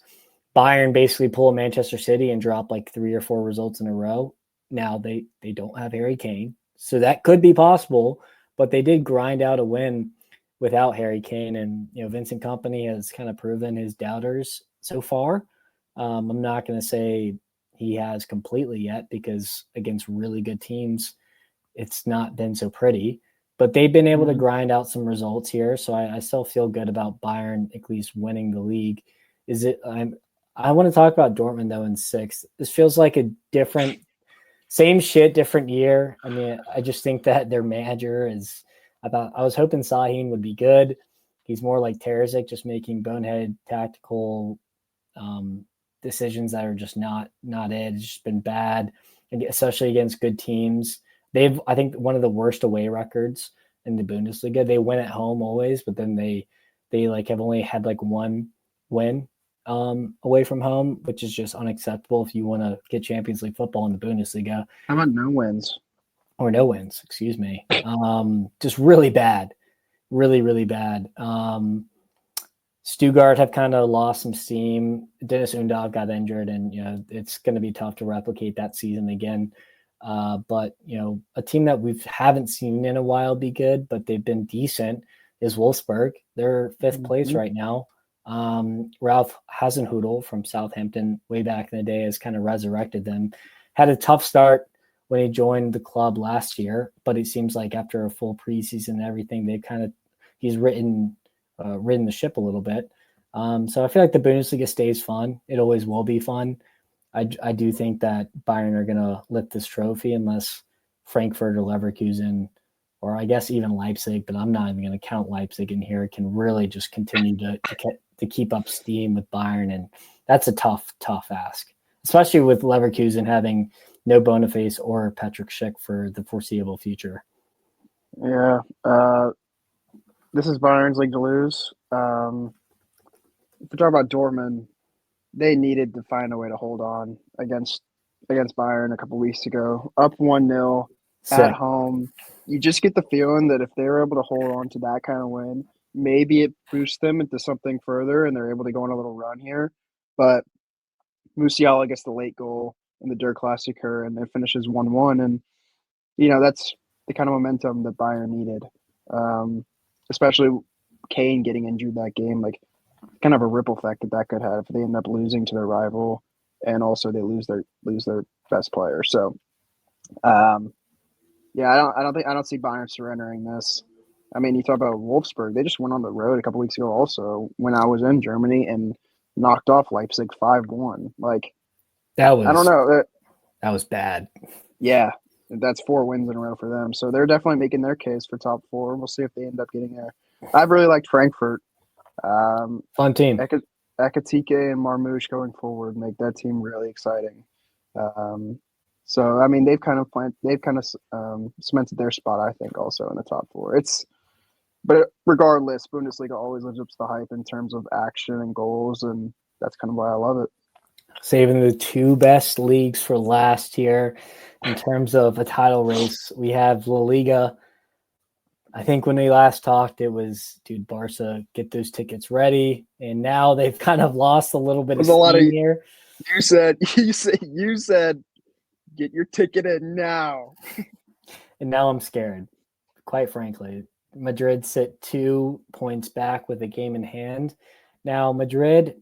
Bayern basically pull a Manchester City and drop like 3 or 4 results in a row. Now they don't have Harry Kane, so that could be possible. But they did grind out a win without Harry Kane, and Vincent Kompany has kind of proven his doubters so far. I'm not going to say he has completely yet, because against really good teams, it's not been so pretty. But they've been able to grind out some results here, so I still feel good about Bayern at least winning the league. I want to talk about Dortmund though in 6th. This feels like a different, same shit, different year. I mean, I just think that their manager is. I was hoping Sahin would be good. He's more like Terzic, just making bonehead tactical decisions that are just not it. It's just been bad, especially against good teams. They've, I think, one of the worst away records in the Bundesliga. They win at home always, but then they like have only had like one win away from home, which is just unacceptable if you want to get Champions League football in the Bundesliga. How about no wins? Or no wins, excuse me. Just really bad. Really, really bad. Stuttgart have kind of lost some steam. Dennis Undav got injured, and it's going to be tough to replicate that season again. But a team that we haven't seen in a while be good, but they've been decent, is Wolfsburg. They're 5th place right now. Ralph Hasenhüttl from Southampton way back in the day has kind of resurrected them. Had a tough start when he joined the club last year, but it seems like after a full preseason and everything, he's ridden the ship a little bit. So I feel like the Bundesliga stays fun. It always will be fun. I do think that Bayern are going to lift this trophy unless Frankfurt or Leverkusen, or I guess even Leipzig, but I'm not even going to count Leipzig in here, can really just continue to keep up steam with Bayern. And that's a tough ask, especially with Leverkusen having no Boniface or Patrick Schick for the foreseeable future. Yeah. This is Bayern's league to lose. If we talk about Dortmund, they needed to find a way to hold on against Bayern a couple weeks ago. Up 1-0 at home. You just get the feeling that if they're able to hold on to that kind of win, maybe it boosts them into something further and they're able to go on a little run here. But Musiala gets the late goal in the Der Klassiker and then finishes 1-1. And, that's the kind of momentum that Bayern needed. Especially Kane getting injured that game, like kind of a ripple effect that could have if they end up losing to their rival, and also they lose their best player. So, yeah, I don't see Bayern surrendering this. I mean, you talk about Wolfsburg. They just went on the road a couple weeks ago also when I was in Germany and knocked off Leipzig 5-1. Like, That I don't was know. that was bad. Yeah, that's 4 wins in a row for them. So they're definitely making their case for top four. We'll see if they end up getting there. I've really liked Frankfurt. Fun team. Ekatike and Marmouche going forward make that team really exciting. Um, so I mean, they've kind of cemented their spot, I think, also in the top four. But regardless, Bundesliga always lives up to the hype in terms of action and goals, and that's kind of why I love it. Saving the two best leagues for last year in terms of a title race. We have La Liga. I think when we last talked, it was, dude, Barca, get those tickets ready. And now they've kind of lost a little bit of steam here. You said, get your ticket in now. And now I'm scared, quite frankly. Madrid sit 2 points back with a game in hand. Now, Madrid,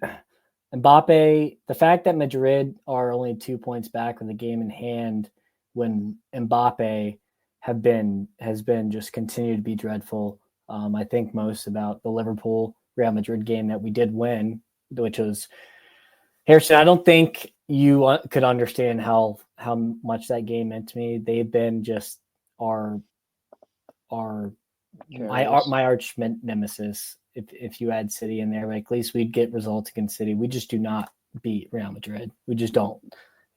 Mbappe, the fact that Madrid are only 2 points back with a game in hand when Mbappe has been just continued to be dreadful. I think most about the Liverpool Real Madrid game that we did win, which was Harrison. I don't think you could understand how much that game meant to me. They've been just our my arch nemesis. If you add City in there, like, at least we'd get results against City. We just do not beat Real Madrid. We just don't.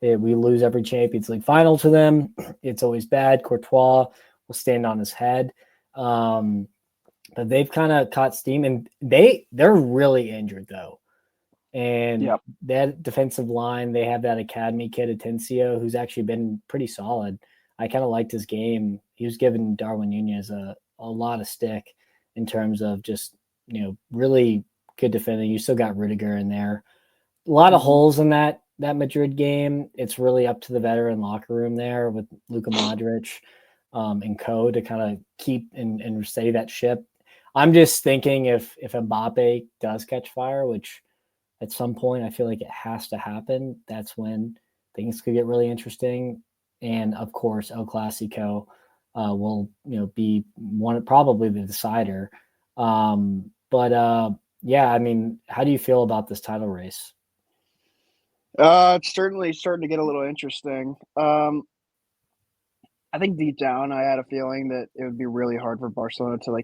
We lose every Champions League final to them. It's always bad. Courtois will stand on his head. But they've kind of caught steam, and they're really injured though. And that defensive line, they have that academy kid Atencio, who's actually been pretty solid. I kind of liked his game. He was giving Darwin Nunez a lot of stick in terms of just, really good defending. You still got Rudiger in there. A lot of holes in that Madrid game. It's really up to the veteran locker room there with Luka Modric and co to kind of keep and steady that ship. I'm just thinking if Mbappe does catch fire, which at some point I feel like it has to happen, that's when things could get really interesting. And of course, El Clasico will be probably the decider. Yeah, I mean, how do you feel about this title race? It's certainly starting to get a little interesting. I think deep down, I had a feeling that it would be really hard for Barcelona to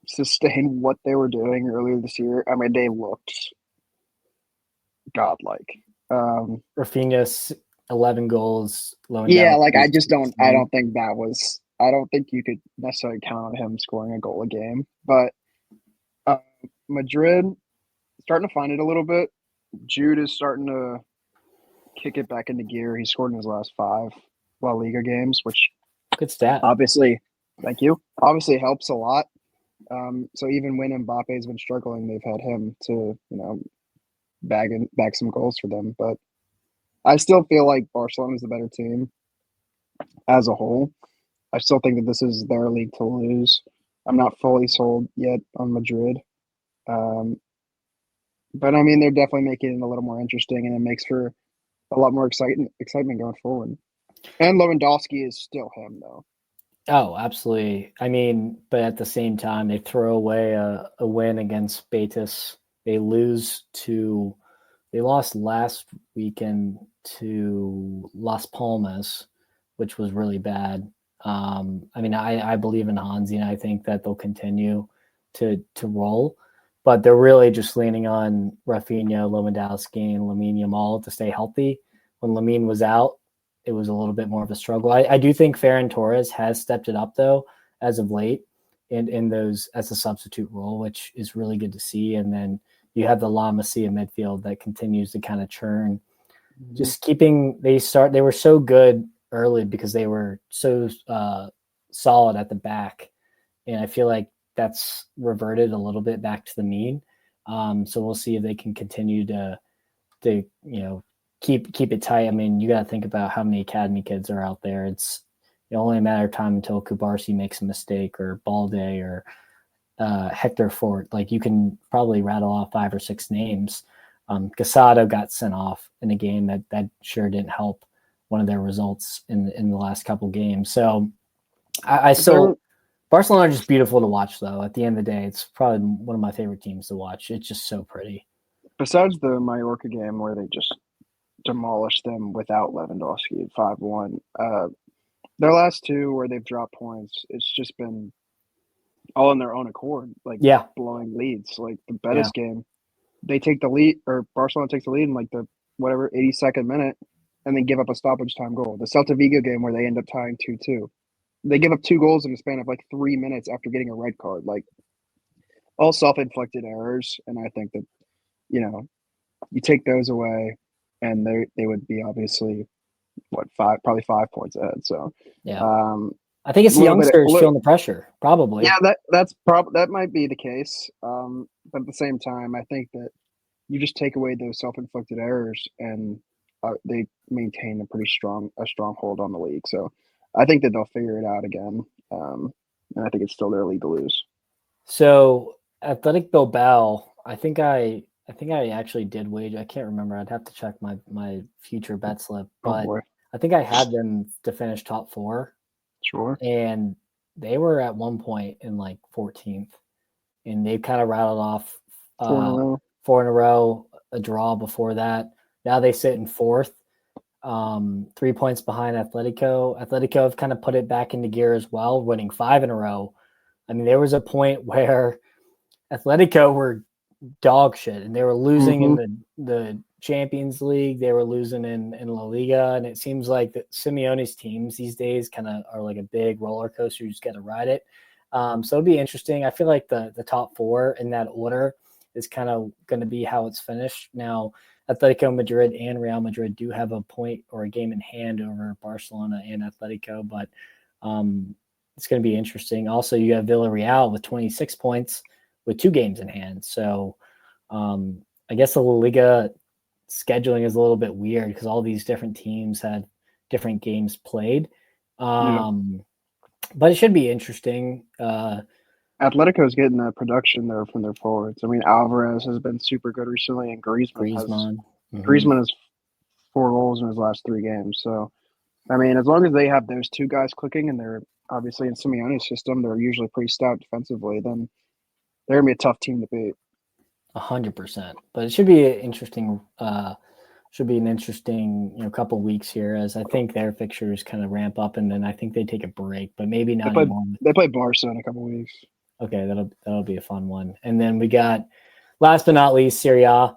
sustain what they were doing earlier this year. I mean, they looked godlike. Rafinha's 11 goals. I don't think you could necessarily count on him scoring a goal a game. But Madrid starting to find it a little bit. Jude is starting to kick it back into gear. He scored in his last 5 La Liga games, which good stat. Obviously, thank you. Obviously helps a lot. So even when Mbappe's been struggling, they've had him to bag some goals for them. But I still feel like Barcelona is the better team as a whole. I still think that this is their league to lose. I'm not fully sold yet on Madrid. But I mean, they're definitely making it a little more interesting, and it makes for a lot more excitement going forward. And Lewandowski is still him, though. Oh, absolutely. I mean, but at the same time, they throw away a win against Betis. They lost last weekend to Las Palmas, which was really bad. I mean, I believe in Hansi, and I think that they'll continue to roll, but they're really just leaning on Rafinha, Lewandowski, and Lamine Yamal to stay healthy. When Lamine was out, it was a little bit more of a struggle. I do think Ferran Torres has stepped it up though as of late in those as a substitute role, which is really good to see. And then you have the La Masia midfield that continues to kind of churn. Mm-hmm. Just they were so good early because they were so solid at the back. And I feel like that's reverted a little bit back to the mean. So we'll see if they can continue to keep it tight. I mean, you got to think about how many academy kids are out there. It's only a matter of time until Kubarsi makes a mistake, or Balde, or Hector Fort. Like, you can probably rattle off 5 or 6 names. Casado got sent off in a game that sure didn't help one of their results in the last couple games. So I still Barcelona are just beautiful to watch, though. At the end of the day, it's probably one of my favorite teams to watch. It's just so pretty. Besides the Mallorca game where they just demolished them without Lewandowski at 5-1, their last two where they've dropped points, it's just been all on their own accord, like Yeah, blowing leads. Like the yeah, Betis game, they take the lead, or Barcelona takes the lead in like the whatever 82nd minute, and then give up a stoppage time goal. The Celta Vigo game where they end up tying 2-2, they give up 2 goals in a span of like 3 minutes after getting a red card. Like all self-inflicted errors, and I think that you know you take those away, and they would be obviously what probably 5 points ahead. So yeah. um, I think it's a the little bit. youngsters feeling the pressure, Yeah, probably. that might be the case. But at the same time, I think that you just take away those self-inflicted errors, and they maintain a strong hold on the league. So I think that they'll figure it out again. And I think it's still their league to lose. So Athletic Bilbao, I think I actually did wager. I can't remember. I'd have to check my future bet slip, Oh but boy, I think I had them to finish top four, sure. and they were at one point in like 14th, and they kind of rattled off Four in a uh, row. four in a row, a draw before that. Now they sit in fourth, 3 points behind Atletico. Atletico have kind of put it back into gear as well, winning five in a row. I mean, there was a point where Atletico were dog shit, and they were losing in Mm-hmm. the Champions League. They were losing in La Liga, and it seems like that Simeone's teams these days kind of are like a big roller coaster. You just got to ride it. So it'd be interesting. I feel like the top four in that order is kind of going to be how it's finished. Now, Atletico Madrid and Real Madrid do have a point or a game in hand over Barcelona and Atletico, but it's going to be interesting. Also, you have Villarreal with 26 points with 2 games in hand. So I guess the La Liga scheduling is a little bit weird because all these different teams had different games played. Yeah, But it should be interesting. Atletico's getting that production there from their forwards. I mean, Alvarez has been super good recently, and Griezmann. Mm-hmm. Griezmann has 4 goals in his last 3 games. So I mean, as long as they have those two guys clicking, and they're obviously in Simeone's system, they're usually pretty stout defensively. Then they're gonna be a tough team to beat. 100%. But it should be an interesting. Should be an interesting couple weeks here as I think their fixtures kind of ramp up and then I think they take a break, but maybe They not play anymore. they play Barca in a couple weeks. Okay, that'll be a fun one. And then we got last but not least Serie A.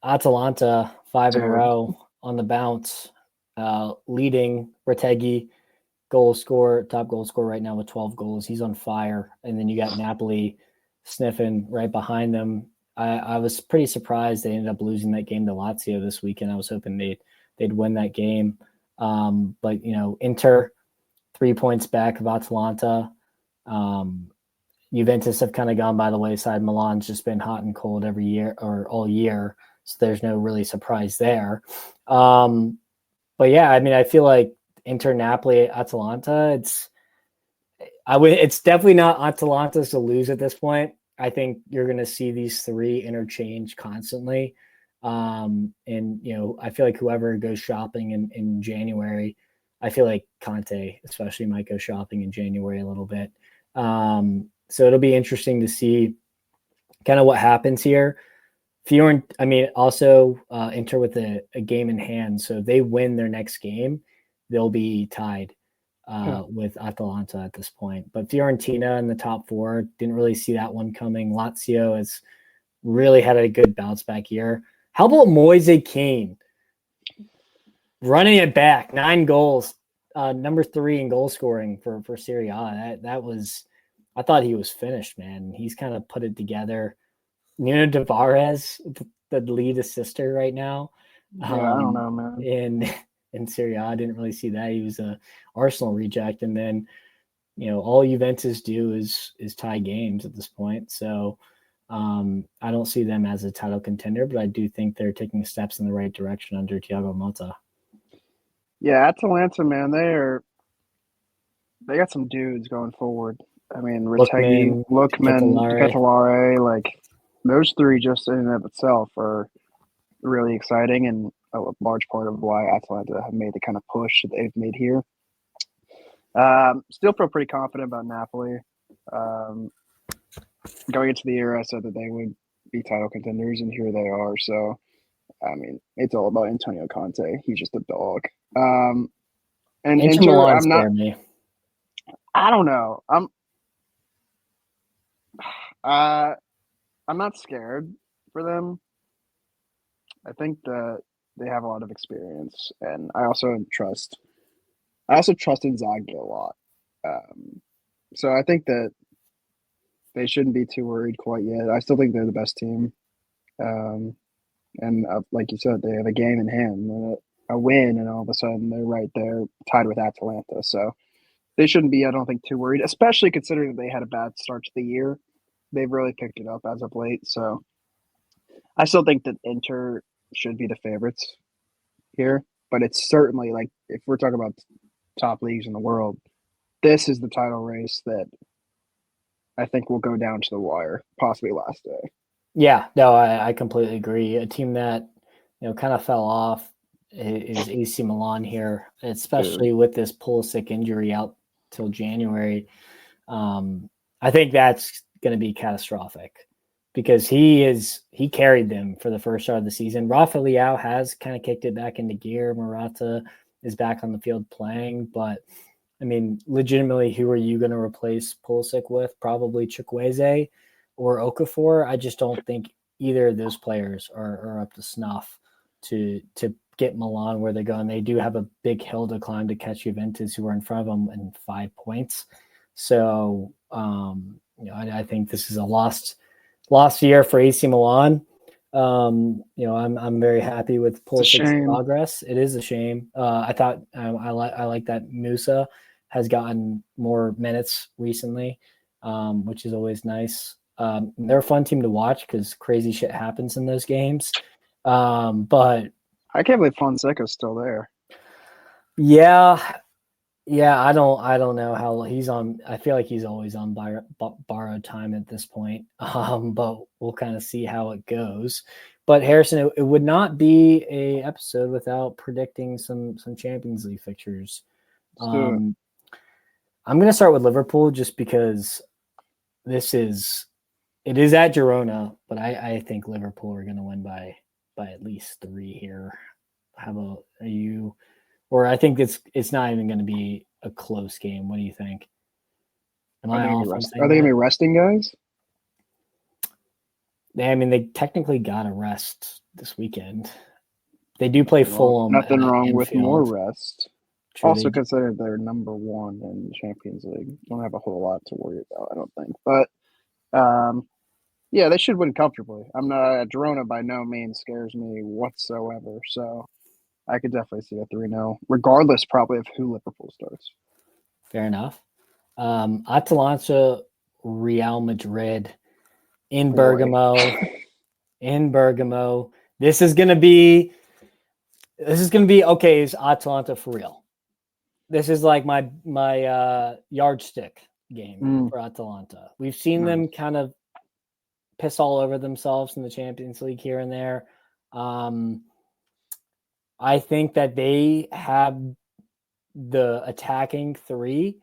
Atalanta 5 in a Dude, row on the bounce, leading Retegui top goal scorer right now with 12 goals. He's on fire. And then you got Napoli sniffing right behind them. I was pretty surprised they ended up losing that game to Lazio this weekend. I was hoping they'd win that game. But Inter 3 points back of Atalanta. Juventus have kind of gone by the wayside. Milan's just been hot and cold every year or all year, so there's no really surprise there. But yeah, I mean, I feel like Inter, Napoli, Atalanta. It's definitely not Atalanta's to lose at this point. I think you're going to see these three interchange constantly. And I feel like whoever goes shopping in January, I feel like Conte especially might go shopping in January a little bit. So it'll be interesting to see kind of what happens here. Also Inter with a game in hand. So if they win their next game, they'll be tied yeah. with Atalanta at this point. But Fiorentina in the top four, didn't really see that one coming. Lazio has really had a good bounce back year. How about Moise Kean running it back, 9 goals, number 3 in goal scoring for Serie A. That was, I thought he was finished, man. He's kind of put it together. Nuno Tavares, the lead assister right now. Yeah, I don't know, man. In Serie A, I didn't really see that. He was a Arsenal reject, and then all Juventus do is tie games at this point. So I don't see them as a title contender, but I do think they're taking steps in the right direction under Thiago Motta. Yeah, Atalanta, man, they got some dudes going forward. I mean, Retegui, Lookman, Lookman, Ketelare. Ketelare, like those three just in and of itself are really exciting and a large part of why Atalanta have made the kind of push that they've made here. Still feel pretty confident about Napoli. Um, Going into the year, I said that they would be title contenders, and here they are. So, I mean, it's all about Antonio Conte. He's just a dog. And Inter Inter, Milan scare me. I don't know. Uh, I'm not scared for them. I think that they have a lot of experience, and I also trust Inzaghi a lot. Um, so I think that they shouldn't be too worried quite yet. I still think they're the best team. Um, and like you said, they have a game in hand, a win, and all of a sudden they're right there tied with Atalanta. So they shouldn't be, I don't think, too worried, especially considering that they had a bad start to the year. They've really picked it up as of late. So I still think that Inter should be the favorites here, but it's certainly like if we're talking about top leagues in the world, this is the title race that I think will go down to the wire, possibly last day. Yeah, no, I completely agree. A team that kind of fell off is AC Milan here, especially Dude. with this Pulisic injury out till January. I think that's going to be catastrophic because he carried them for the first start of the season. Rafa Leao has kind of kicked it back into gear. Morata is back on the field playing, but I mean, legitimately, who are you going to replace Pulisic with? Probably Chukwueze or Okafor. I just don't think either of those players are up to snuff to get Milan where they're going. They do have a big hill to climb to catch Juventus, who are in front of them in 5 points. So, I think this is a lost year for AC Milan. I'm very happy with Pulisic's progress. It is a shame. I thought I like that Musa has gotten more minutes recently, which is always nice. They're a fun team to watch because crazy shit happens in those games. But I can't believe Fonseca's still there. Yeah, I don't know how he's on. I feel like he's always on borrowed time at this point. But we'll kind of see how it goes. But Harrison, it would not be a episode without predicting some Champions League fixtures. I'm going to start with Liverpool just because it is at Girona, but I think Liverpool are going to win by at least 3 here. Are you? Or I think it's not even going to be a close game. What do you think? Are they going to be resting guys? They technically got a rest this weekend. They do play Fulham. Nothing wrong with more rest. True, also, consider they're number 1 in the Champions League. Don't have a whole lot to worry about, I don't think. But yeah, they should win comfortably. Girona by no means scares me whatsoever. So I could definitely see a 3-0, regardless probably of who Liverpool starts. Fair enough. Atalanta, Real Madrid in Bergamo. This is gonna be okay. Is Atalanta for real? This is like my yardstick game for Atalanta. We've seen them kind of piss all over themselves in the Champions League here and there. I think that they have the attacking 3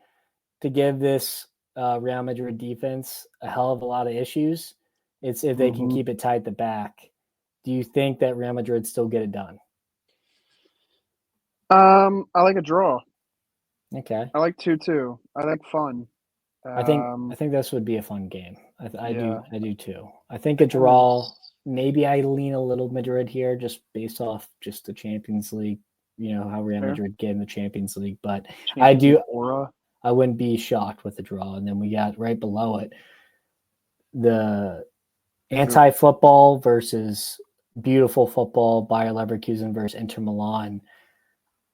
to give this Real Madrid defense a hell of a lot of issues. It's if they can keep it tight at the back. Do you think that Real Madrid still get it done? I like a draw. Okay. I like 2-2. I like fun. I think this would be a fun game. I do too. I think a draw. Maybe I lean a little Madrid here, just based off just the Champions League. You know how Real Madrid get in the Champions League, but I wouldn't be shocked with the draw. And then we got right below it the anti-football versus beautiful football, Bayer Leverkusen versus Inter Milan.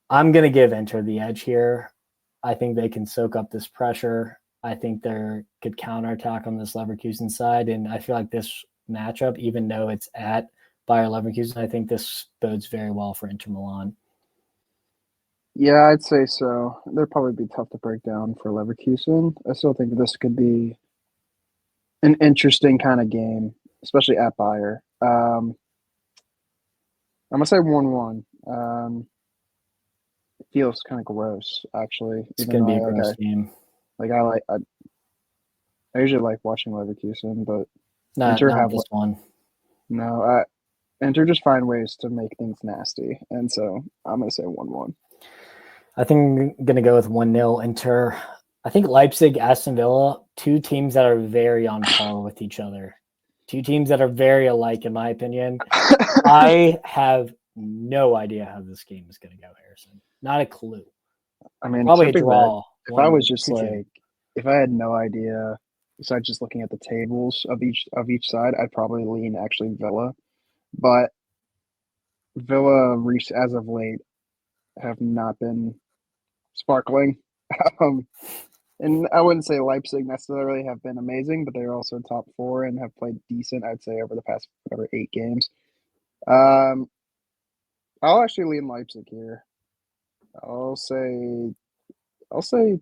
I'm going to give Inter the edge here. I think they can soak up this pressure. I think they could counterattack on this Leverkusen side. And I feel like this matchup, even though it's at Bayer Leverkusen, I think this bodes very well for Inter Milan. Yeah, I'd say so. They'd probably be tough to break down for Leverkusen. I still think this could be an interesting kind of game, especially at Bayer. I'm going to say 1-1. It feels kind of gross, actually. It's Even going to though be a gross game. I usually like watching Leverkusen, but Not Inter not have this one. no. Inter just find ways to make things nasty, and so I'm gonna say 1-1. I think I'm going to go with 1-0 Inter. I think Leipzig, Aston Villa, two teams that are very on par with each other. Two teams that are very alike, in my opinion. I have no idea how this game is going to go, Harrison. Not a clue. I mean, Probably a typically, draw. if I was just 2-2. like, if I had no idea, besides just looking at the tables of each side, I'd probably lean actually Villa. But Villa, as of late, have not been sparkling. Um, and I wouldn't say Leipzig necessarily have been amazing, but they're also top four and have played decent, I'd say, over the past whatever 8 games. Um, I'll actually lean Leipzig here. I'll say I'll say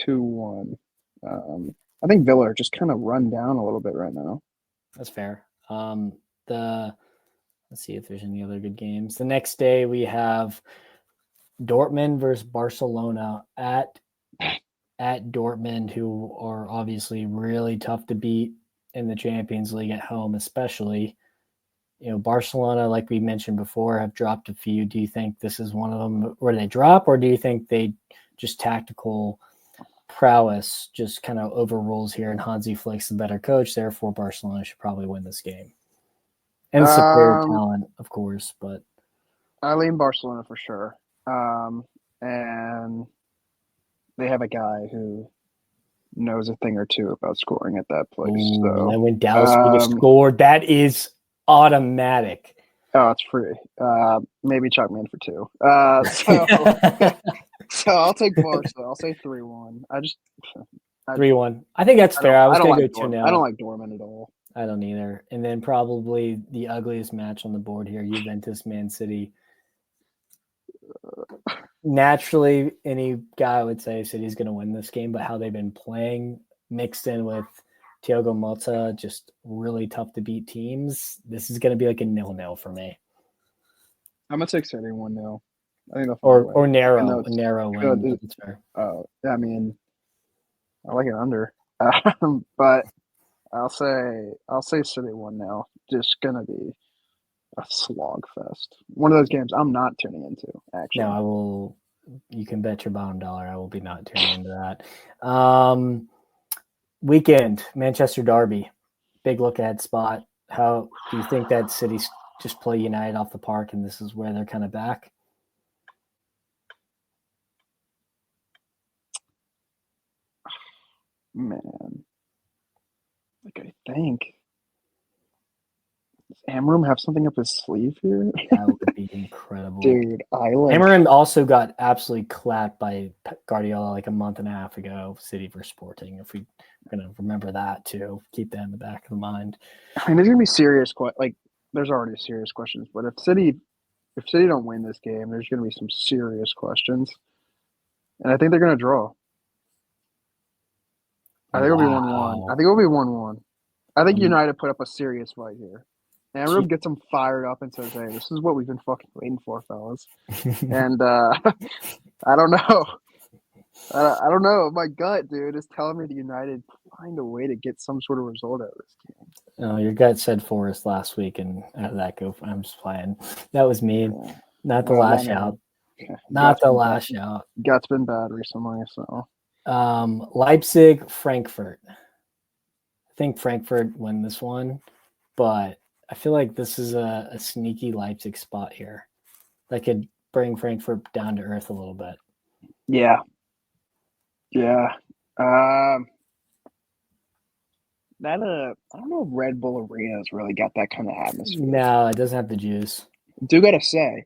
2-1. I think Villa are just kind of run down a little bit right now. That's fair. Let's see if there's any other good games. The next day we have Dortmund versus Barcelona at Dortmund, who are obviously really tough to beat in the Champions League at home, especially. Barcelona, like we mentioned before, have dropped a few. Do you think this is one of them where they drop, or do you think they just tactical prowess just kind of overrules here and Hansi Flick's the better coach, therefore Barcelona should probably win this game? And superior talent, of course, but I lean Barcelona for sure. And they have a guy who knows a thing or two about scoring at that place. So and then when Dallas would have scored, that is automatic. Oh, it's free. Maybe chalk me in for 2. So I'll take Barca. I'll say 3-1. 3-1. I think that's fair. I was going to go 2-0. I don't like Dortmund at all. I don't either. And then probably the ugliest match on the board here, Juventus Man City. Naturally, any guy would say City's going to win this game, but how they've been playing mixed in with Thiago Motta, just really tough to beat teams. This is going to be like a 0-0 for me. I'm going to take City 1-0. I think or narrow, a narrow win. That's fair. I mean, I like it under, but I'll say City 1-0. Just gonna be a slog fest. One of those games I'm not tuning into. Actually, no, I will. You can bet your bottom dollar I will be not tuning into that. Weekend Manchester Derby, big look ahead spot. How do you think that City's just play United off the park, and this is where they're kind of back? Man, like I think does Amram have something up his sleeve here? That would be incredible, dude. Amram also got absolutely clapped by Guardiola like a month and a half ago. City versus Sporting. If we're gonna remember that too, keep that in the back of the mind. I mean, there's gonna be serious there's already serious questions, but if City don't win this game, there's gonna be some serious questions, and I think they're gonna draw. I think it'll be 1-1. I think it'll be 1-1. I think United put up a serious fight here. Amram gets them fired up and says, "Hey, this is what we've been fucking waiting for, fellas." And I don't know. I don't know. My gut, dude, is telling me the United find a way to get some sort of result out of this game. No, your gut said Forest last week, and how did that go? I'm just playing. That was mean. Yeah. Not the lash out. Not the lash out. Gut's been bad recently, so. Leipzig, Frankfurt. I think Frankfurt win this one, but I feel like this is a sneaky Leipzig spot here that could bring Frankfurt down to earth a little bit. Yeah. Yeah. I don't know if Red Bull Arena's really got that kind of atmosphere. No, it doesn't have the juice. Do gotta say,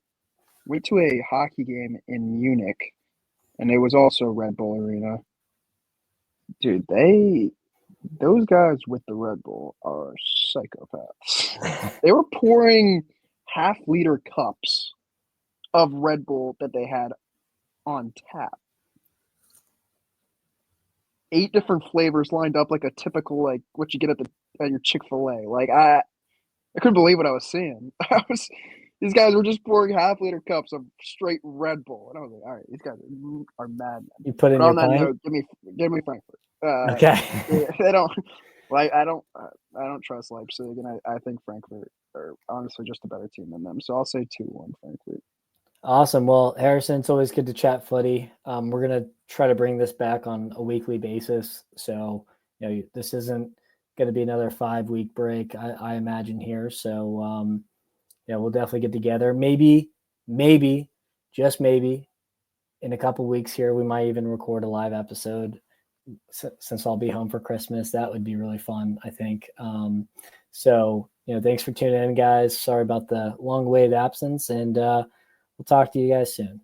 went to a hockey game in Munich, and it was also Red Bull Arena. Dude, those guys with the Red Bull are psychopaths. They were pouring half-liter cups of Red Bull that they had on tap. 8 different flavors lined up like a typical, like what you get at your Chick-fil-A. Like I couldn't believe what I was seeing. These guys were just pouring half-liter cups of straight Red Bull, and I was like, all right, these guys are madmen. You put in But your on that pint? note, give me Frankfurt. Okay. They don't like I don't trust Leipzig, and I think Frankfurt are honestly just a better team than them. So I'll say 2-1 Frankfurt. Awesome. Well, Harrison, it's always good to chat footy. We're going to try to bring this back on a weekly basis. So, this isn't going to be another 5-week break, I imagine here. So, we'll definitely get together. Maybe, just maybe, in a couple weeks here, we might even record a live episode since I'll be home for Christmas. That would be really fun, I think. So, thanks for tuning in, guys. Sorry about the long-awaited absence, and we'll talk to you guys soon.